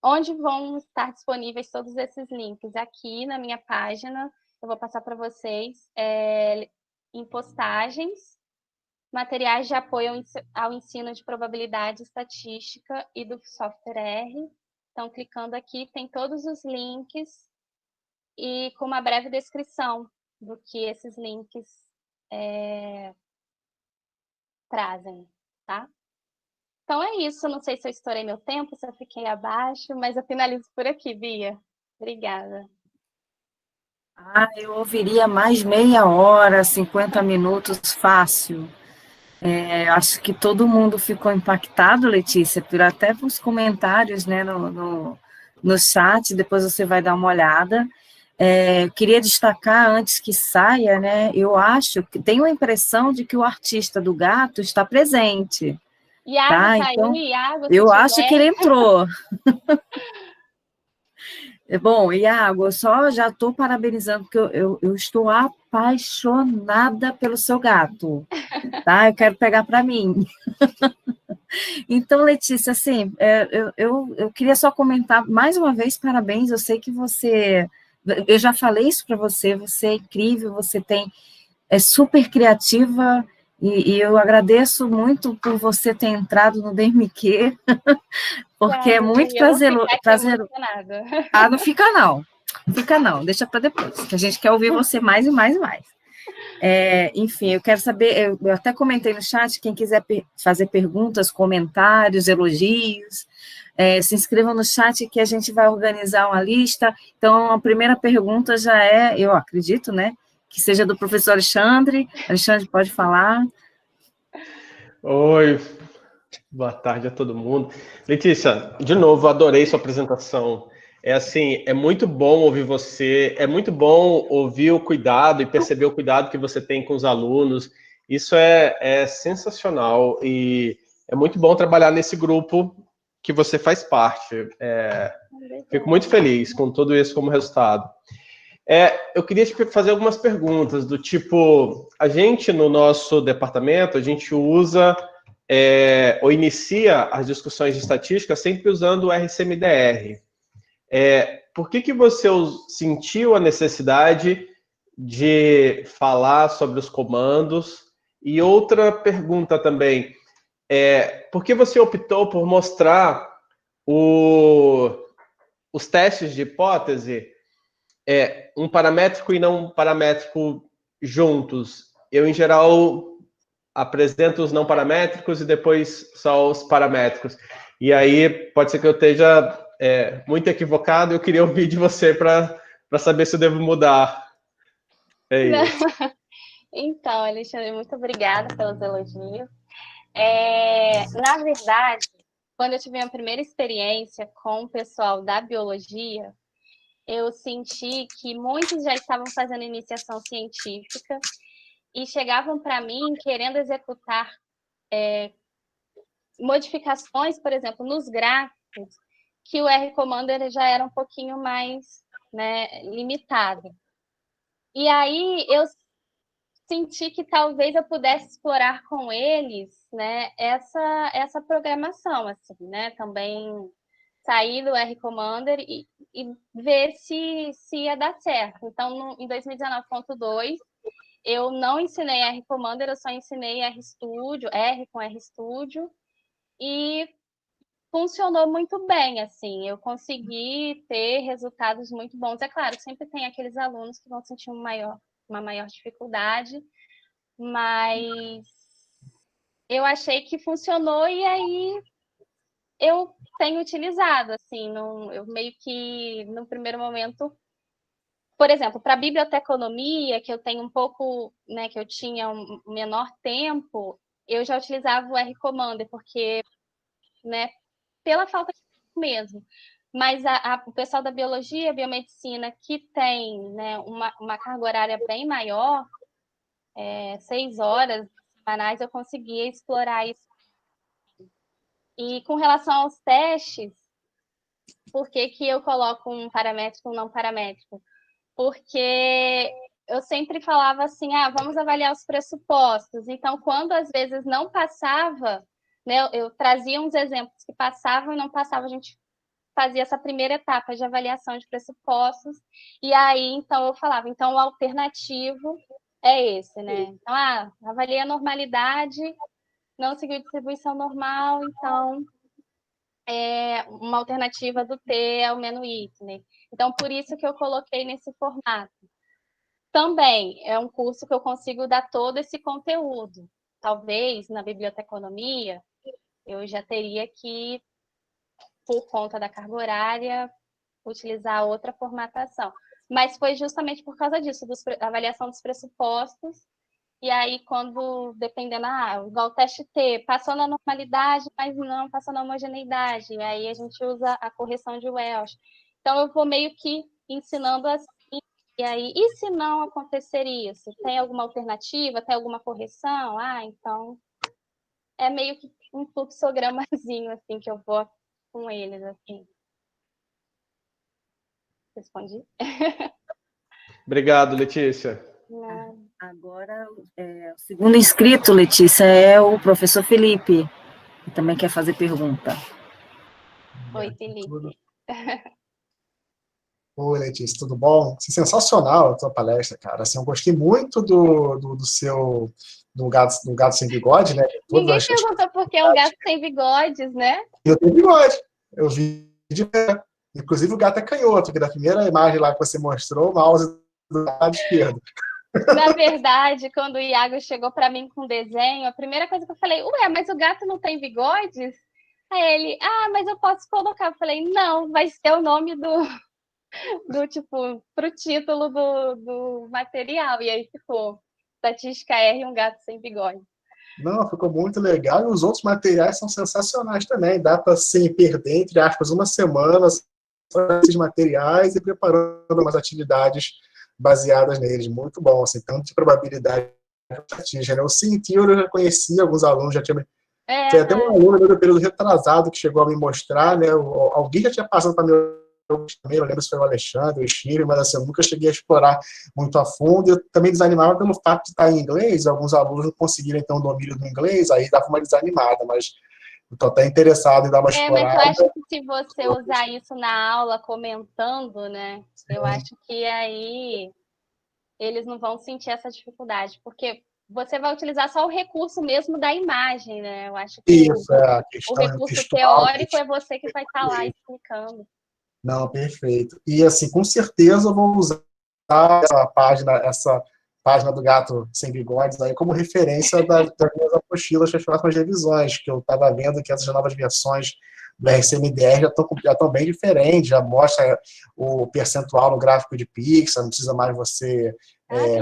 onde vão estar disponíveis todos esses links? Aqui na minha página, eu vou passar para vocês, em postagens, materiais de apoio ao ensino de probabilidade estatística e do software R. Então, clicando aqui, tem todos os links e com uma breve descrição do que esses links trazem, tá? Então é isso, não sei se eu estourei meu tempo, se eu fiquei abaixo, mas eu finalizo por aqui, Bia. Obrigada. Eu ouviria mais meia hora, 50 minutos, fácil. Acho que todo mundo ficou impactado, Letícia, até os comentários, né, no chat, depois você vai dar uma olhada. Queria destacar, antes que saia, né, eu acho que tenho a impressão de que o artista do gato está presente. Iago Tá? tá Então, aí, Iago, se eu acho que tiver. ele entrou. Bom, Iago, eu só já estou parabenizando, porque eu estou apaixonada pelo seu gato, tá? Eu quero pegar para mim. Então, Letícia, assim, eu queria só comentar mais uma vez, parabéns, eu sei que você, eu já falei isso para você, você é incrível, você é super criativa, e eu agradeço muito por você ter entrado no DMQ, porque é Obrigada, muito Bia. Eu vou ficar aqui prazeroso. emocionada. Ah, não fica não. Fica não, deixa para depois, que a gente quer ouvir você mais e mais e mais. Enfim, eu quero saber, eu até comentei no chat, quem quiser fazer perguntas, comentários, elogios, se inscrevam no chat que a gente vai organizar uma lista. Então, a primeira pergunta já eu acredito, né, que seja do professor Alexandre. Alexandre, pode falar. Oi, boa tarde a todo mundo. Letícia, de novo, adorei sua apresentação. Assim, é muito bom ouvir você, é muito bom ouvir o cuidado e perceber o cuidado que você tem com os alunos. Isso é sensacional e é muito bom trabalhar nesse grupo que você faz parte. Fico muito feliz com tudo isso como resultado. Eu queria te fazer algumas perguntas do tipo, a gente no nosso departamento, a gente usa ou inicia as discussões de estatística sempre usando o RCMDR. Por que você sentiu a necessidade de falar sobre os comandos? E outra pergunta também, por que você optou por mostrar os testes de hipótese um paramétrico e não um paramétrico juntos? Eu, em geral, apresento os não paramétricos e depois só os paramétricos. E aí, pode ser que eu esteja muito equivocado, eu queria ouvir de você para saber se eu devo mudar. É isso. Então, Alexandre, muito obrigada pelos elogios. Na verdade, quando eu tive a primeira experiência com o pessoal da biologia, eu senti que muitos já estavam fazendo iniciação científica e chegavam para mim querendo executar modificações, por exemplo, nos gráficos, que o R-Commander já era um pouquinho mais, né, limitado. E aí eu senti que talvez eu pudesse explorar com eles, né, essa programação, assim, né, também sair do R-Commander e ver se ia dar certo. Então, em 2019.2, eu não ensinei R-Commander, eu só ensinei RStudio, R com RStudio, e funcionou muito bem, assim, eu consegui ter resultados muito bons. É claro, sempre tem aqueles alunos que vão sentir uma maior dificuldade, mas eu achei que funcionou e aí eu tenho utilizado, assim, eu meio que no primeiro momento, por exemplo, para biblioteconomia, que eu tenho um pouco, né, que eu tinha um menor tempo, eu já utilizava o R-Commander, porque, né, pela falta de tempo mesmo. Mas o pessoal da biologia, biomedicina, que tem, né, uma carga horária bem maior, 6 horas semanais, eu conseguia explorar isso. E com relação aos testes, Por que que eu coloco um paramétrico e um não paramétrico? Porque eu sempre falava assim, vamos avaliar os pressupostos. Então, quando às vezes não passava, né, eu trazia uns exemplos que passavam e não passavam, a gente fazia essa primeira etapa de avaliação de pressupostos, e aí, então, eu falava, então, o alternativo é esse, né? Então, avalia a normalidade, não seguiu distribuição normal, então, uma alternativa do T é o menu Whitney. Então, por isso que eu coloquei nesse formato. Também é um curso que eu consigo dar todo esse conteúdo. Talvez, na biblioteconomia, eu já teria que, por conta da carga horária, utilizar outra formatação. Mas foi justamente por causa disso, da avaliação dos pressupostos. E aí, quando, dependendo, igual o teste T, passou na normalidade, mas não passou na homogeneidade. E aí a gente usa a correção de Welch. Então, eu vou meio que ensinando assim. E aí, e se não acontecer isso? Tem alguma alternativa? Tem alguma correção? Então, é meio que um fluxogramazinho, assim, que eu vou com eles, assim. Respondi? Obrigado, Letícia. Agora, o segundo inscrito, Letícia, é o professor Felipe, que também quer fazer pergunta. Oi, Felipe. Oi, Letícia, tudo bom? Sensacional a tua palestra, cara. Assim, eu gostei muito do seu gato sem bigode, né? Ninguém perguntou por que um gato sem bigodes, né? Eu tenho bigode. Eu vi de pé. Inclusive, o gato é canhoto, que da primeira imagem lá que você mostrou, o mouse do lado esquerdo. Na verdade, quando o Iago chegou para mim com o desenho, a primeira coisa que eu falei, mas o gato não tem bigodes? Aí ele, mas eu posso colocar. Eu falei, não, vai ser o nome do tipo, pro título do material. E aí ficou Estatística R, um gato sem bigode. Não, ficou muito legal. E os outros materiais são sensacionais também. Dá para, sem perder, entre aspas, uma semana só esses materiais e preparando umas atividades baseadas neles. Muito bom, assim, tanto de probabilidade de estatística, né? O Cintiuro eu já conhecia, alguns alunos já tinham... Tem até um aluno do período retrasado que chegou a me mostrar, né? Alguém já tinha passado para mim também, eu lembro se foi o Alexandre, o Chile, mas assim, eu nunca cheguei a explorar muito a fundo. Eu também desanimava pelo fato de estar em inglês, alguns alunos não conseguiram então o domínio do inglês, aí dava uma desanimada, mas eu estou até interessado em dar uma explorada. Mas eu acho que se você usar isso na aula comentando, né, eu acho que aí eles não vão sentir essa dificuldade, porque você vai utilizar só o recurso mesmo da imagem, né? Eu acho que isso, a o recurso teórico é você que vai estar lá explicando. Não, perfeito. E, assim, com certeza eu vou usar essa página do Gato Sem Bigodes aí como referência das minhas apostilas para as próximas revisões, que eu estava vendo que essas novas versões do RCMDR já estão bem diferentes, já mostra o percentual no gráfico de pixel, não precisa mais você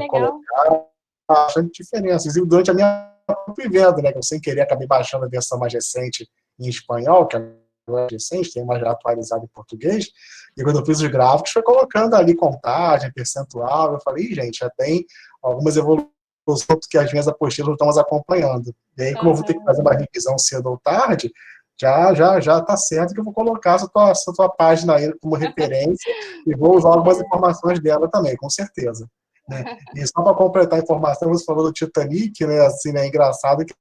colocar. Bastante diferença. Inclusive, durante a minha vivendo, né, que eu sem querer acabei baixando a versão mais recente em espanhol, que agora é recente, tem uma já atualizada em português, e quando eu fiz os gráficos, foi colocando ali contagem, percentual, eu falei, gente, já tem algumas evoluções que as minhas apostilas não estão mais acompanhando. E aí, como eu vou ter que fazer uma revisão cedo ou tarde, já está certo que eu vou colocar essa tua página aí como referência e vou usar algumas informações dela também, com certeza. Né? E só para completar a informação, você falou do Titanic, né? Assim, né? Engraçado que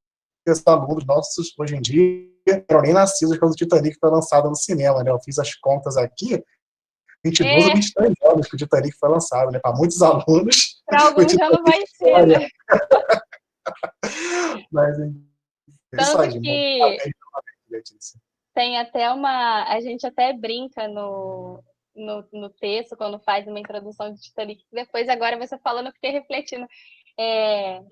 esses alunos nossos, hoje em dia, eram nem nascidos quando o Titanic foi lançado no cinema, né? Eu fiz as contas aqui, 22 ou 23 anos que o Titanic foi lançado, né? Para muitos alunos... Para alguns já não vai ser, né? Mas, tanto aí, que tem até a gente até brinca no texto, quando faz uma introdução de Titanic, depois agora você falando, eu fiquei refletindo,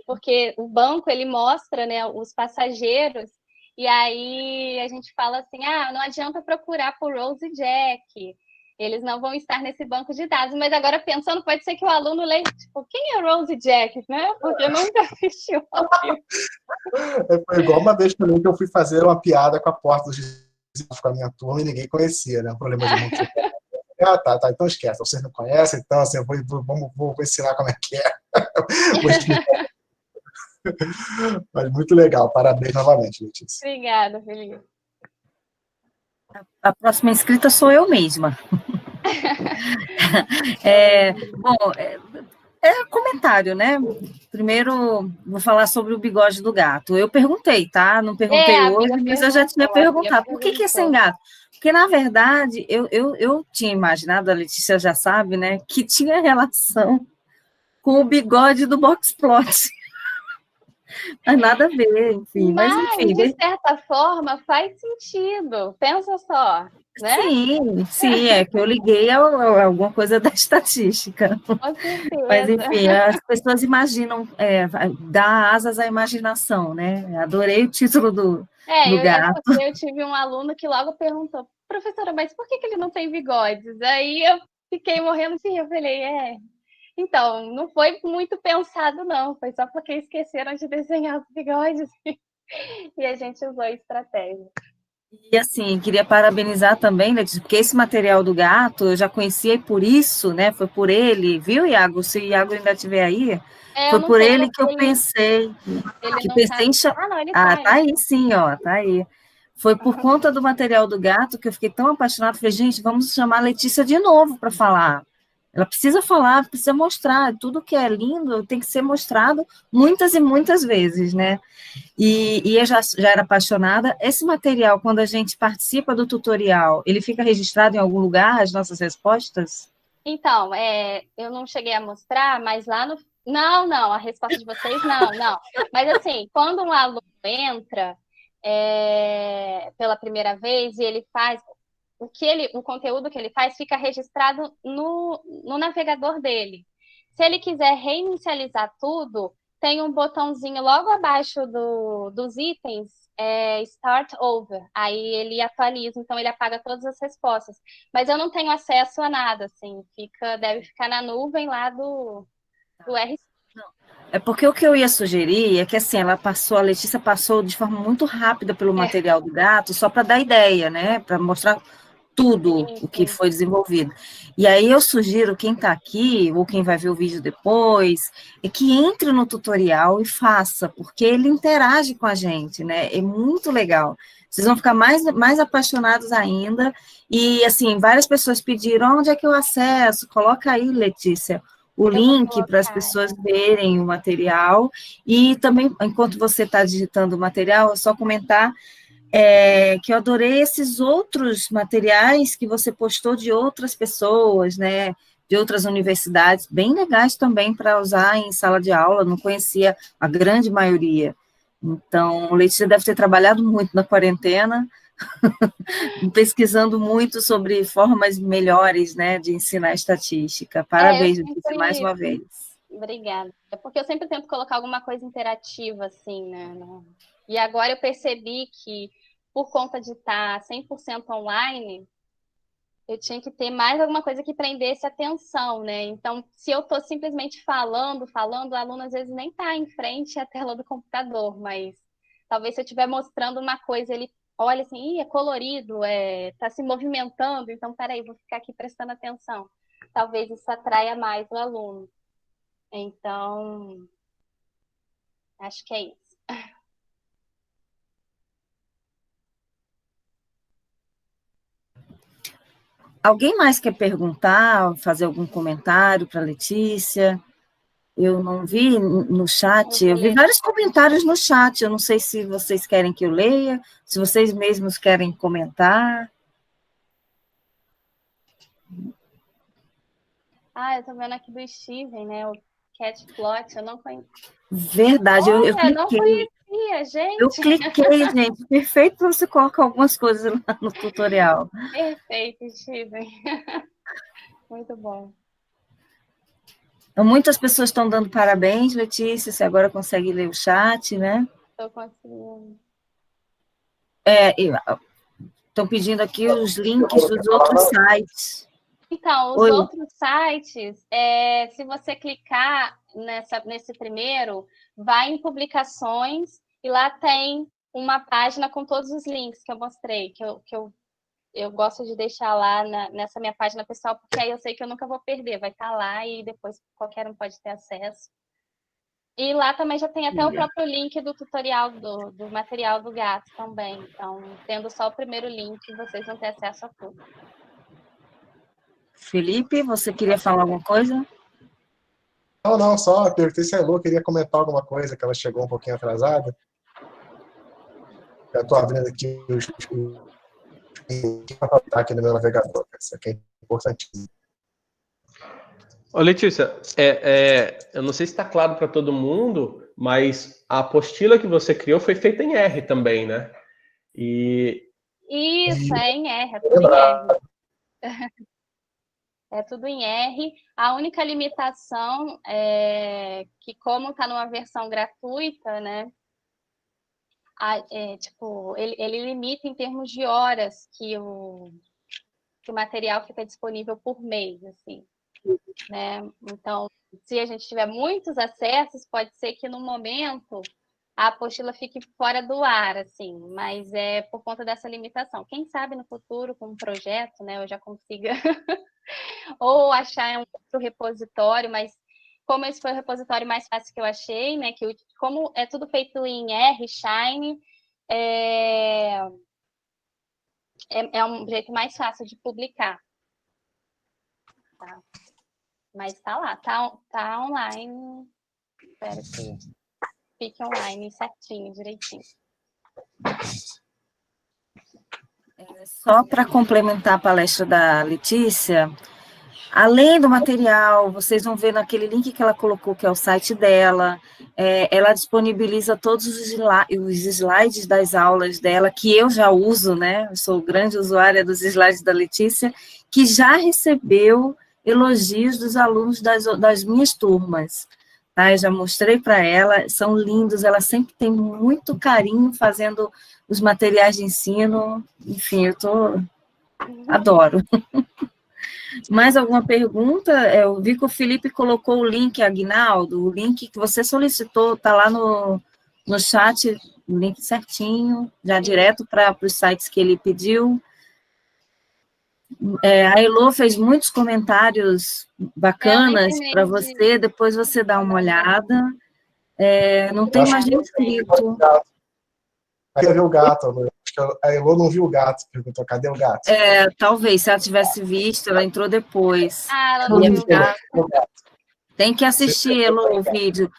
porque o banco, ele mostra, né, os passageiros, e aí a gente fala assim, não adianta procurar por Rose e Jack, eles não vão estar nesse banco de dados, mas agora pensando, pode ser que o aluno leia, tipo, quem é Rose e Jack, né, porque nunca assistiu ao filme. Foi igual uma vez também que eu fui fazer uma piada com a porta dos com a minha turma e ninguém conhecia, né, um problema de muito. Tá, então esquece, vocês não conhecem, então assim, eu vou ensinar como é que é. Vou explicar. Mas muito legal, parabéns novamente, Letícia. Obrigada, Felipe. A próxima inscrita sou eu mesma. Bom, comentário, né? Primeiro, vou falar sobre o bigode do gato. Eu perguntei, tá? Não perguntei A hoje, Bia mas eu já tinha perguntou, a Bia perguntado. Por que é sem perguntou. gato? Porque, na verdade, eu tinha imaginado, a Letícia já sabe, né? Que tinha relação com o bigode do Boxplot. Mas nada a ver, enfim. Mas, Mas, de enfim, certa forma, faz sentido. Pensa só, né? sim, é que eu liguei a alguma coisa da estatística. Com Mas, certeza. enfim, as pessoas imaginam, dá asas à imaginação, né? Adorei o título do É gato. porque eu tive um aluno que logo perguntou, professora, mas por que ele não tem bigodes? Aí eu fiquei morrendo de rir, eu falei, então, não foi muito pensado, não, foi só porque esqueceram de desenhar os bigodes e a gente usou a estratégia. E, assim, queria parabenizar também, Letícia, porque esse material do gato eu já conhecia e por isso, né? Foi por ele, viu, Iago? Se o Iago ainda estiver aí, Eu foi não por tenho ele que eu pensei, ele que não pensei tá... em chamar. Ah, não, ele Ah, tá tá aí. aí sim, ó, tá aí. Foi por conta do material do gato que eu fiquei tão apaixonada. Falei, gente, vamos chamar a Letícia de novo para falar. Ela precisa falar, precisa mostrar. Tudo que é lindo tem que ser mostrado muitas e muitas vezes, né? E eu já era apaixonada. Esse material, quando a gente participa do tutorial, ele fica registrado em algum lugar, as nossas respostas? Então, eu não cheguei a mostrar, mas lá no... Não, a resposta de vocês, não. Mas, assim, quando um aluno entra pela primeira vez e ele faz... O conteúdo que ele faz fica registrado no navegador dele. Se ele quiser reinicializar tudo, tem um botãozinho logo abaixo dos itens, Start Over. Aí ele atualiza, então ele apaga todas as respostas. Mas eu não tenho acesso a nada, assim, deve ficar na nuvem lá do RC. É porque o que eu ia sugerir é que assim, a Letícia passou de forma muito rápida pelo material do gato, só para dar ideia, né? Para mostrar tudo Sim, o que sim. foi desenvolvido. E aí eu sugiro quem está aqui, ou quem vai ver o vídeo depois, é que entre no tutorial e faça, porque ele interage com a gente, né? É muito legal. Vocês vão ficar mais apaixonados ainda. E, assim, várias pessoas pediram, onde é que eu acesso? Coloca aí, Letícia, o Eu vou link para as colocar. pessoas verem o material. E também, enquanto você está digitando o material, é só comentar que eu adorei esses outros materiais que você postou de outras pessoas, né, de outras universidades, bem legais também para usar em sala de aula, não conhecia a grande maioria. Então, Letícia deve ter trabalhado muito na quarentena, pesquisando muito sobre formas melhores, né, de ensinar estatística. Eu Parabéns, Letícia, mais sempre... uma vez. Obrigada. É porque eu sempre tento colocar alguma coisa interativa, assim, né? E agora eu percebi que, por conta de estar 100% online, eu tinha que ter mais alguma coisa que prendesse atenção, né? Então, se eu estou simplesmente falando, o aluno às vezes nem está em frente à tela do computador, mas talvez se eu estiver mostrando uma coisa, ele olha assim, é colorido, tá se movimentando, então, peraí, vou ficar aqui prestando atenção. Talvez isso atraia mais o aluno. Então, acho que é isso. Alguém mais quer perguntar, fazer algum comentário para a Letícia? Eu não vi no Eu chat, vou eu vi ler. vários comentários no chat, eu não sei se vocês querem que eu leia, se vocês mesmos querem comentar. Eu tô vendo aqui do Steven, né? O Cat Plot, eu não conheço. Verdade, Olha, não conhecia, eu gente. cliquei, gente, perfeito para você colocar algumas coisas lá no tutorial. Perfeito, Steven. Muito bom. Então, muitas pessoas estão dando parabéns, Letícia, você agora consegue ler o chat, né? Estou conseguindo. Estão pedindo aqui os links dos outros sites. Então, os Oi. outros sites, se você clicar nesse primeiro, vai em publicações e lá tem uma página com todos os links que eu mostrei, que eu gosto de deixar lá nessa minha página pessoal, porque aí eu sei que eu nunca vou perder, vai estar lá e depois qualquer um pode ter acesso. E lá também já tem até o próprio link do tutorial do material do gato também. Então, tendo só o primeiro link, vocês vão ter acesso a tudo. Felipe, você queria falar alguma coisa? Não, só perguntei se a Elô queria comentar alguma coisa, que ela chegou um pouquinho atrasada. Eu estou abrindo aqui aqui no meu navegador, isso aqui é importantíssimo. Ô, Letícia, eu não sei se está claro para todo mundo, mas a apostila que você criou foi feita em R também, né? Isso, é em R, é tudo em R. É tudo em R. A única limitação é que, como está numa versão gratuita, né? Tipo, ele limita em termos de horas que o material fica disponível por mês, assim, né? Então, se a gente tiver muitos acessos, pode ser que no momento a apostila fique fora do ar, assim, mas é por conta dessa limitação. Quem sabe no futuro, com um projeto, né, eu já consiga ou achar um outro repositório, mas como esse foi o repositório mais fácil que eu achei, né, como é tudo feito em R, Shine, é um jeito mais fácil de publicar. Tá? Mas tá lá, tá online. Espero que fique online certinho, direitinho. Só para complementar a palestra da Letícia, além do material, vocês vão ver naquele link que ela colocou, que é o site dela, ela disponibiliza todos os slides das aulas dela, que eu já uso, né? Eu sou grande usuária dos slides da Letícia, que já recebeu elogios dos alunos das minhas turmas. Tá? Eu já mostrei para ela, são lindos, ela sempre tem muito carinho fazendo os materiais de ensino, enfim, adoro. Mais alguma pergunta? Eu vi que o Felipe colocou o link, Aguinaldo, o link que você solicitou, está lá no chat, o link certinho, já direto para os sites que ele pediu. A Elô fez muitos comentários bacanas para você, depois você dá uma olhada. Não tem mais nem escrito. Quer ver o gato? A Elô não viu o gato, perguntou, cadê o gato? Talvez, se ela tivesse visto, ela entrou depois. Ela não viu o gato. Tem que assistir, Elô, o vídeo.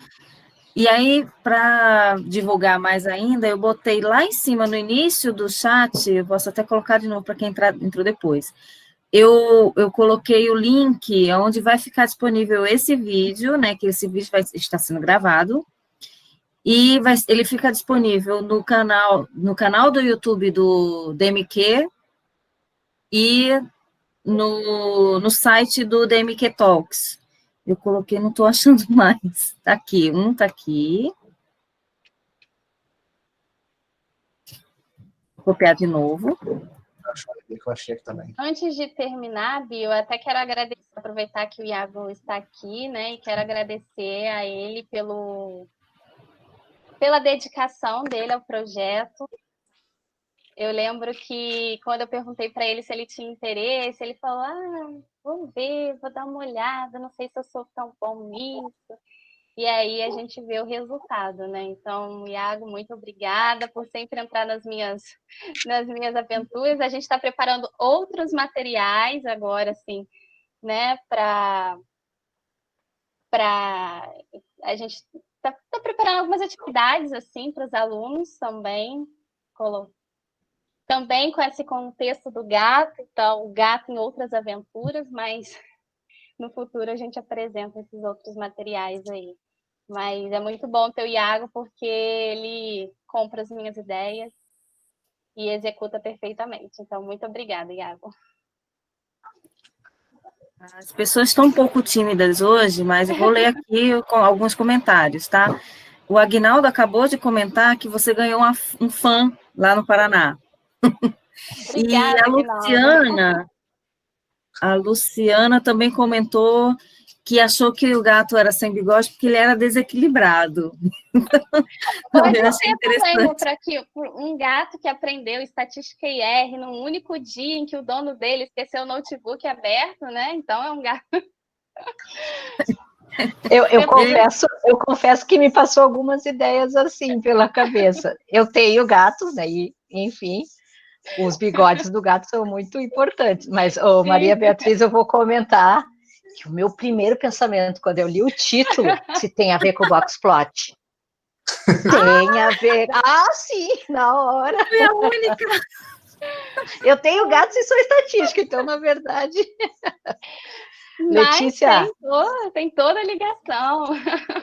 E aí, para divulgar mais ainda, eu botei lá em cima, no início do chat, eu posso até colocar de novo para quem entrou depois. Eu coloquei o link onde vai ficar disponível esse vídeo, né, que esse vídeo está sendo gravado, e ele fica disponível no canal do YouTube do DMQ e no site do DMQ Talks. Eu coloquei, não estou achando mais. Está aqui, está aqui. Vou copiar de novo. Antes de terminar, Bi, eu até quero aproveitar que o Iago está aqui, né, e quero agradecer a ele pela dedicação dele ao projeto. Eu lembro que quando eu perguntei para ele se ele tinha interesse, ele falou, vou ver, vou dar uma olhada, não sei se eu sou tão bom nisso. E aí a gente vê o resultado, né? Então, Iago, muito obrigada por sempre entrar nas minhas aventuras. A gente está preparando outros materiais agora, assim, né? A gente está preparando algumas atividades, assim, para os alunos também. Também com esse contexto do gato, então, o gato em outras aventuras, mas no futuro a gente apresenta esses outros materiais aí. Mas é muito bom ter o Iago, porque ele compra as minhas ideias e executa perfeitamente. Então, muito obrigada, Iago. As pessoas estão um pouco tímidas hoje, mas eu vou ler aqui alguns comentários, tá? O Aguinaldo acabou de comentar que você ganhou um fã lá no Paraná. Obrigada, e a Luciana também comentou que achou que o gato era sem bigode porque ele era desequilibrado. Pode ser também, para que um gato que aprendeu estatística IR num único dia em que o dono dele esqueceu o notebook aberto, né? Então é um gato. Eu confesso que me passou algumas ideias assim pela cabeça. Eu tenho gatos, né? E, enfim, os bigodes do gato são muito importantes. Mas, Maria Beatriz, eu vou comentar que o meu primeiro pensamento, quando eu li o título, se tem a ver com o Boxplot. Tem a ver. Ah, sim, na hora. É a única. Eu tenho gatos e sou estatística, então, na verdade. Mas Letícia. tem toda a ligação.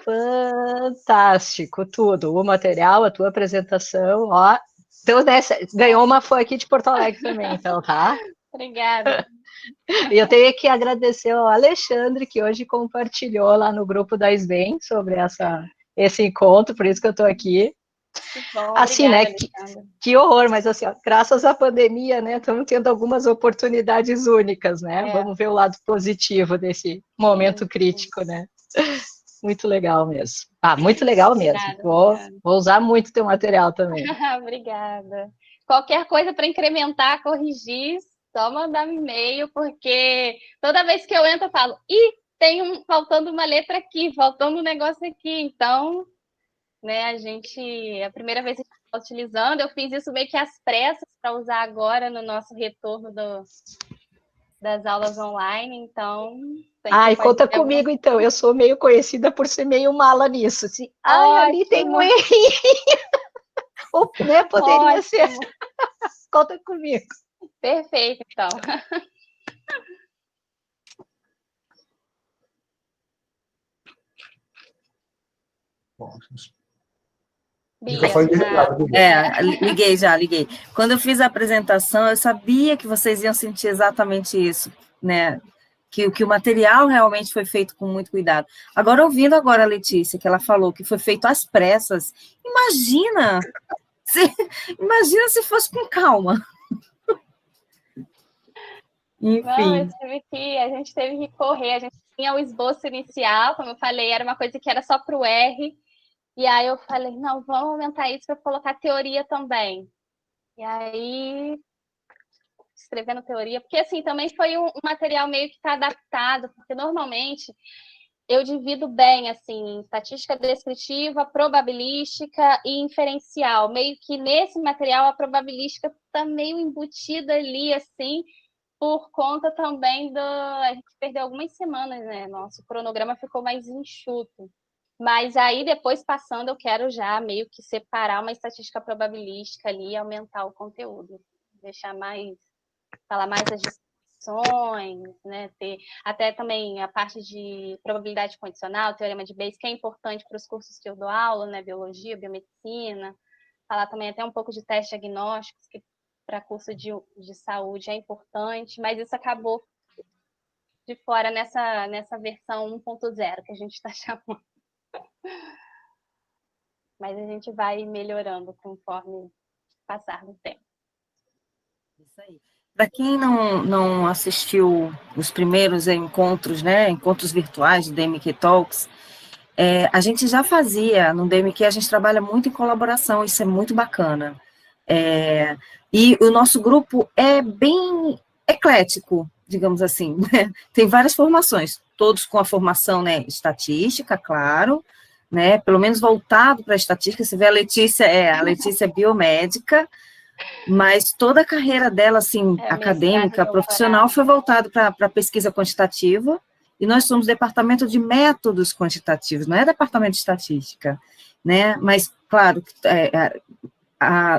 Fantástico, tudo. O material, a tua apresentação, ó. Então, né, ganhou uma fã aqui de Porto Alegre também, então, tá? Obrigada. E eu tenho que agradecer ao Alexandre, que hoje compartilhou lá no grupo da SBEM sobre esse encontro, por isso que eu estou aqui. Que bom, assim, obrigada, né, que horror, mas assim, ó, graças à pandemia, né, estamos tendo algumas oportunidades únicas, né, vamos ver o lado positivo desse momento crítico, né, muito legal mesmo. Muito legal mesmo, obrigada. Vou usar muito teu material também. Obrigada. Qualquer coisa para incrementar, corrigir, só mandar um e-mail, porque toda vez que eu entro eu falo, tem faltando uma letra aqui, faltando um negócio aqui, então... Né, a primeira vez que a gente está utilizando, eu fiz isso meio que às pressas para usar agora no nosso retorno das aulas online, então... Conta comigo, então, eu sou meio conhecida por ser meio mala nisso, assim, ali tem um errinho, ou, né, poderia ser, conta comigo. Perfeito, então. Bom, liguei. Quando eu fiz a apresentação, eu sabia que vocês iam sentir exatamente isso, né? Que o material realmente foi feito com muito cuidado. Agora, ouvindo agora a Letícia, que ela falou que foi feito às pressas, imagina se fosse com calma. Enfim. Não, a gente teve que correr, a gente tinha o esboço inicial, como eu falei, era uma coisa que era só para o R, e aí eu falei, não, vamos aumentar isso para colocar teoria também. E aí, escrevendo teoria, porque assim, também foi um material meio que está adaptado, porque normalmente eu divido bem, assim, estatística descritiva, probabilística e inferencial. Meio que nesse material a probabilística está meio embutida ali, assim, por conta também a gente perdeu algumas semanas, né? Nosso cronograma ficou mais enxuto. Mas aí, depois, passando, eu quero já meio que separar uma estatística probabilística ali e aumentar o conteúdo. Falar mais das distribuições, né? Ter até também a parte de probabilidade condicional, teorema de Bayes, que é importante para os cursos que eu dou aula, né? Biologia, biomedicina. Falar também até um pouco de testes diagnósticos, que para curso de saúde é importante, mas isso acabou de fora nessa versão 1.0 que a gente está chamando. Mas a gente vai melhorando conforme passar do tempo. Isso aí. Para quem não assistiu os primeiros encontros, né, encontros virtuais do DMQ Talks, a gente já fazia, no DMQ a gente trabalha muito em colaboração, isso é muito bacana. E o nosso grupo é bem eclético, digamos assim, né? Tem várias formações, todos com a formação, né, estatística, claro, né, pelo menos voltado para a estatística. Você vê a Letícia é biomédica, mas toda a carreira dela, assim, acadêmica, profissional, foi voltada para pesquisa quantitativa, e nós somos departamento de métodos quantitativos, não é departamento de estatística, né, mas, claro,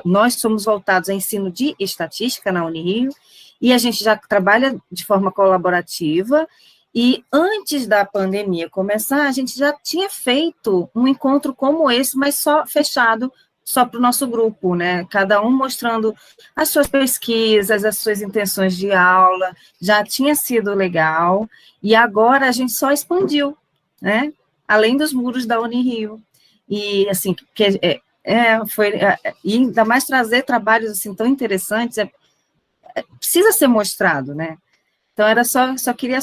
nós somos voltados a ensino de estatística na Unirio, e a gente já trabalha de forma colaborativa, e antes da pandemia começar, a gente já tinha feito um encontro como esse, mas só fechado, só para o nosso grupo, né? Cada um mostrando as suas pesquisas, as suas intenções de aula, já tinha sido legal, e agora a gente só expandiu, né? Além dos muros da Unirio. E, assim, e ainda mais trazer trabalhos assim tão interessantes, precisa ser mostrado, né? Então, queria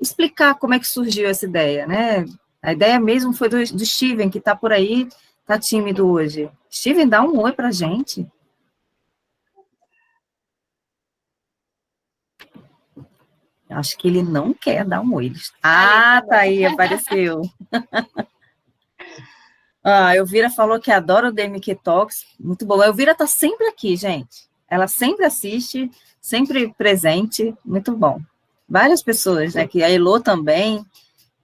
explicar como é que surgiu essa ideia, né? A ideia mesmo foi do Steven, que está por aí, está tímido hoje. Steven, dá um oi para a gente. Acho que ele não quer dar um oi. Ah, tá aí, apareceu. A Elvira falou que adora o DMQ Talks. Muito bom. A Elvira está sempre aqui, gente. Ela sempre assiste, sempre presente. Muito bom. Várias pessoas, né? Que a Elô também,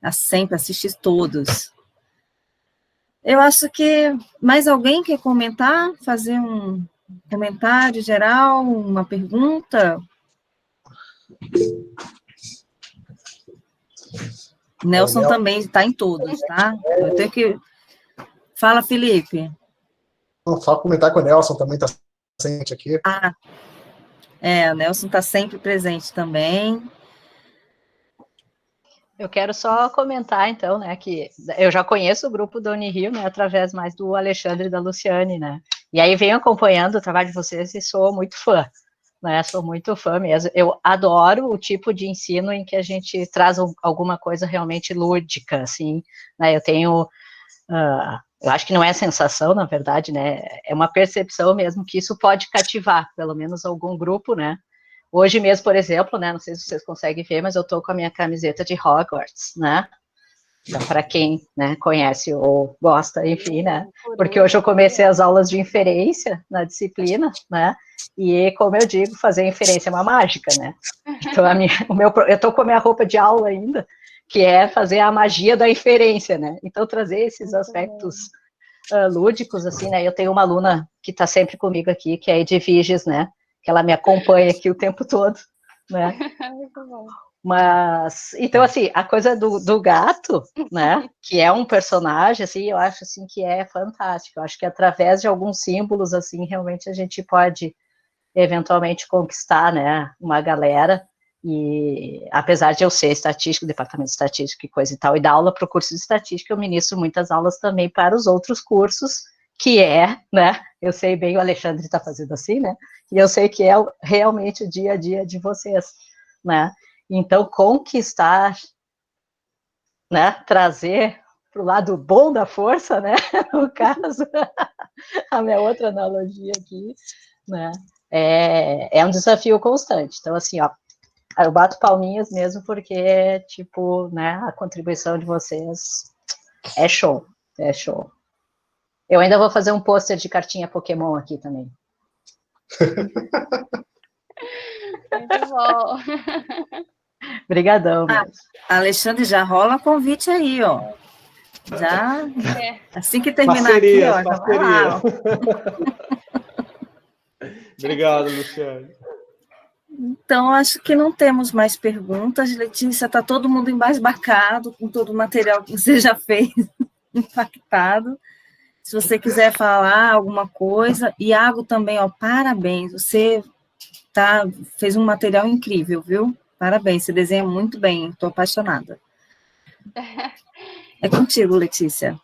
ela sempre assiste todos. Eu acho que mais alguém quer comentar, fazer um comentário geral, uma pergunta? Nelson também está em todos, tá? Eu tenho que... Fala, Felipe. Só comentar que o Nelson também está presente aqui. Ah, o Nelson está sempre presente também. Eu quero só comentar, então, né, que eu já conheço o grupo do Unirio, né, através mais do Alexandre e da Luciane, né, e aí venho acompanhando o trabalho de vocês e sou muito fã, né, sou muito fã mesmo. Eu adoro o tipo de ensino em que a gente traz alguma coisa realmente lúdica, assim, né, eu tenho, eu acho que não é sensação, na verdade, né, é uma percepção mesmo que isso pode cativar, pelo menos algum grupo, né. Hoje mesmo, por exemplo, né, não sei se vocês conseguem ver, mas eu estou com a minha camiseta de Hogwarts, né, então, para quem, né, conhece ou gosta, enfim, né, porque hoje eu comecei as aulas de inferência na disciplina, né, e como eu digo, fazer inferência é uma mágica, né, então eu estou com a minha roupa de aula ainda, que é fazer a magia da inferência, né, então trazer esses aspectos lúdicos, assim, né, eu tenho uma aluna que está sempre comigo aqui, que é a Edviges, né, que ela me acompanha aqui o tempo todo, né? Muito bom. Mas, então, assim, a coisa do gato, né, que é um personagem, assim, eu acho, assim, que é fantástico. Eu acho que através de alguns símbolos, assim, realmente a gente pode, eventualmente, conquistar, né, uma galera, e apesar de eu ser estatístico, departamento de estatística e coisa e tal, e dar aula para o curso de estatística, eu ministro muitas aulas também para os outros cursos, que é, né, eu sei bem, o Alexandre está fazendo assim, né, e eu sei que é realmente o dia a dia de vocês, né, então conquistar, né, trazer para o lado bom da força, né, no caso, a minha outra analogia aqui, né, é um desafio constante, então assim, ó, eu bato palminhas mesmo porque, tipo, né, a contribuição de vocês é show, é show. Eu ainda vou fazer um pôster de cartinha Pokémon aqui também. Muito bom. Obrigadão, mesmo. Alexandre, já rola convite aí, ó. Já, assim que terminar parceria, aqui, ó, já vai lá, ó. Obrigado, Luciane. Então, acho que não temos mais perguntas. Letícia, está todo mundo embasbacado com todo o material que você já fez, impactado. Se você quiser falar alguma coisa, Iago também, ó, parabéns, você fez um material incrível, viu? Parabéns, você desenha muito bem, estou apaixonada. É contigo, Letícia.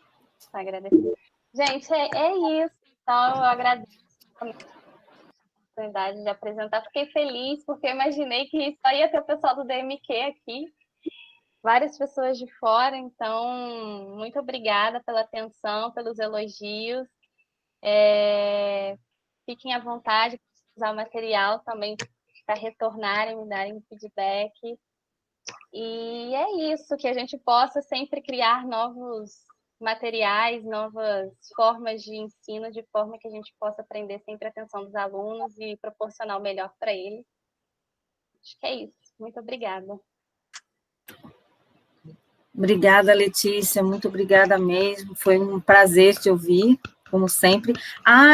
Agradeço. Gente, é isso. Então, eu agradeço a oportunidade de apresentar. Fiquei feliz, porque eu imaginei que só ia ter o pessoal do DMQ aqui, várias pessoas de fora, então, muito obrigada pela atenção, pelos elogios. Fiquem à vontade para usar o material também para retornarem, me darem feedback. E é isso, que a gente possa sempre criar novos materiais, novas formas de ensino, de forma que a gente possa aprender sempre a atenção dos alunos e proporcionar o melhor para eles. Acho que é isso. Muito obrigada. Obrigada, Letícia, muito obrigada mesmo. Foi um prazer te ouvir, como sempre.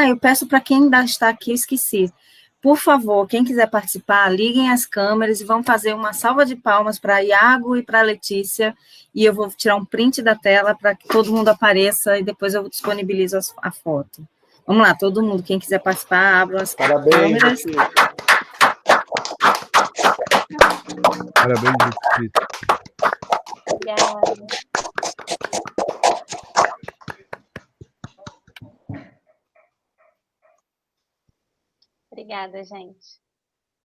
Eu peço para quem ainda está aqui, eu esqueci. Por favor, quem quiser participar, liguem as câmeras e vamos fazer uma salva de palmas para Iago e para Letícia, e eu vou tirar um print da tela para que todo mundo apareça e depois eu disponibilizo a foto. Vamos lá, todo mundo, quem quiser participar, abram as câmeras. Parabéns, Letícia. Obrigada. Obrigada, gente.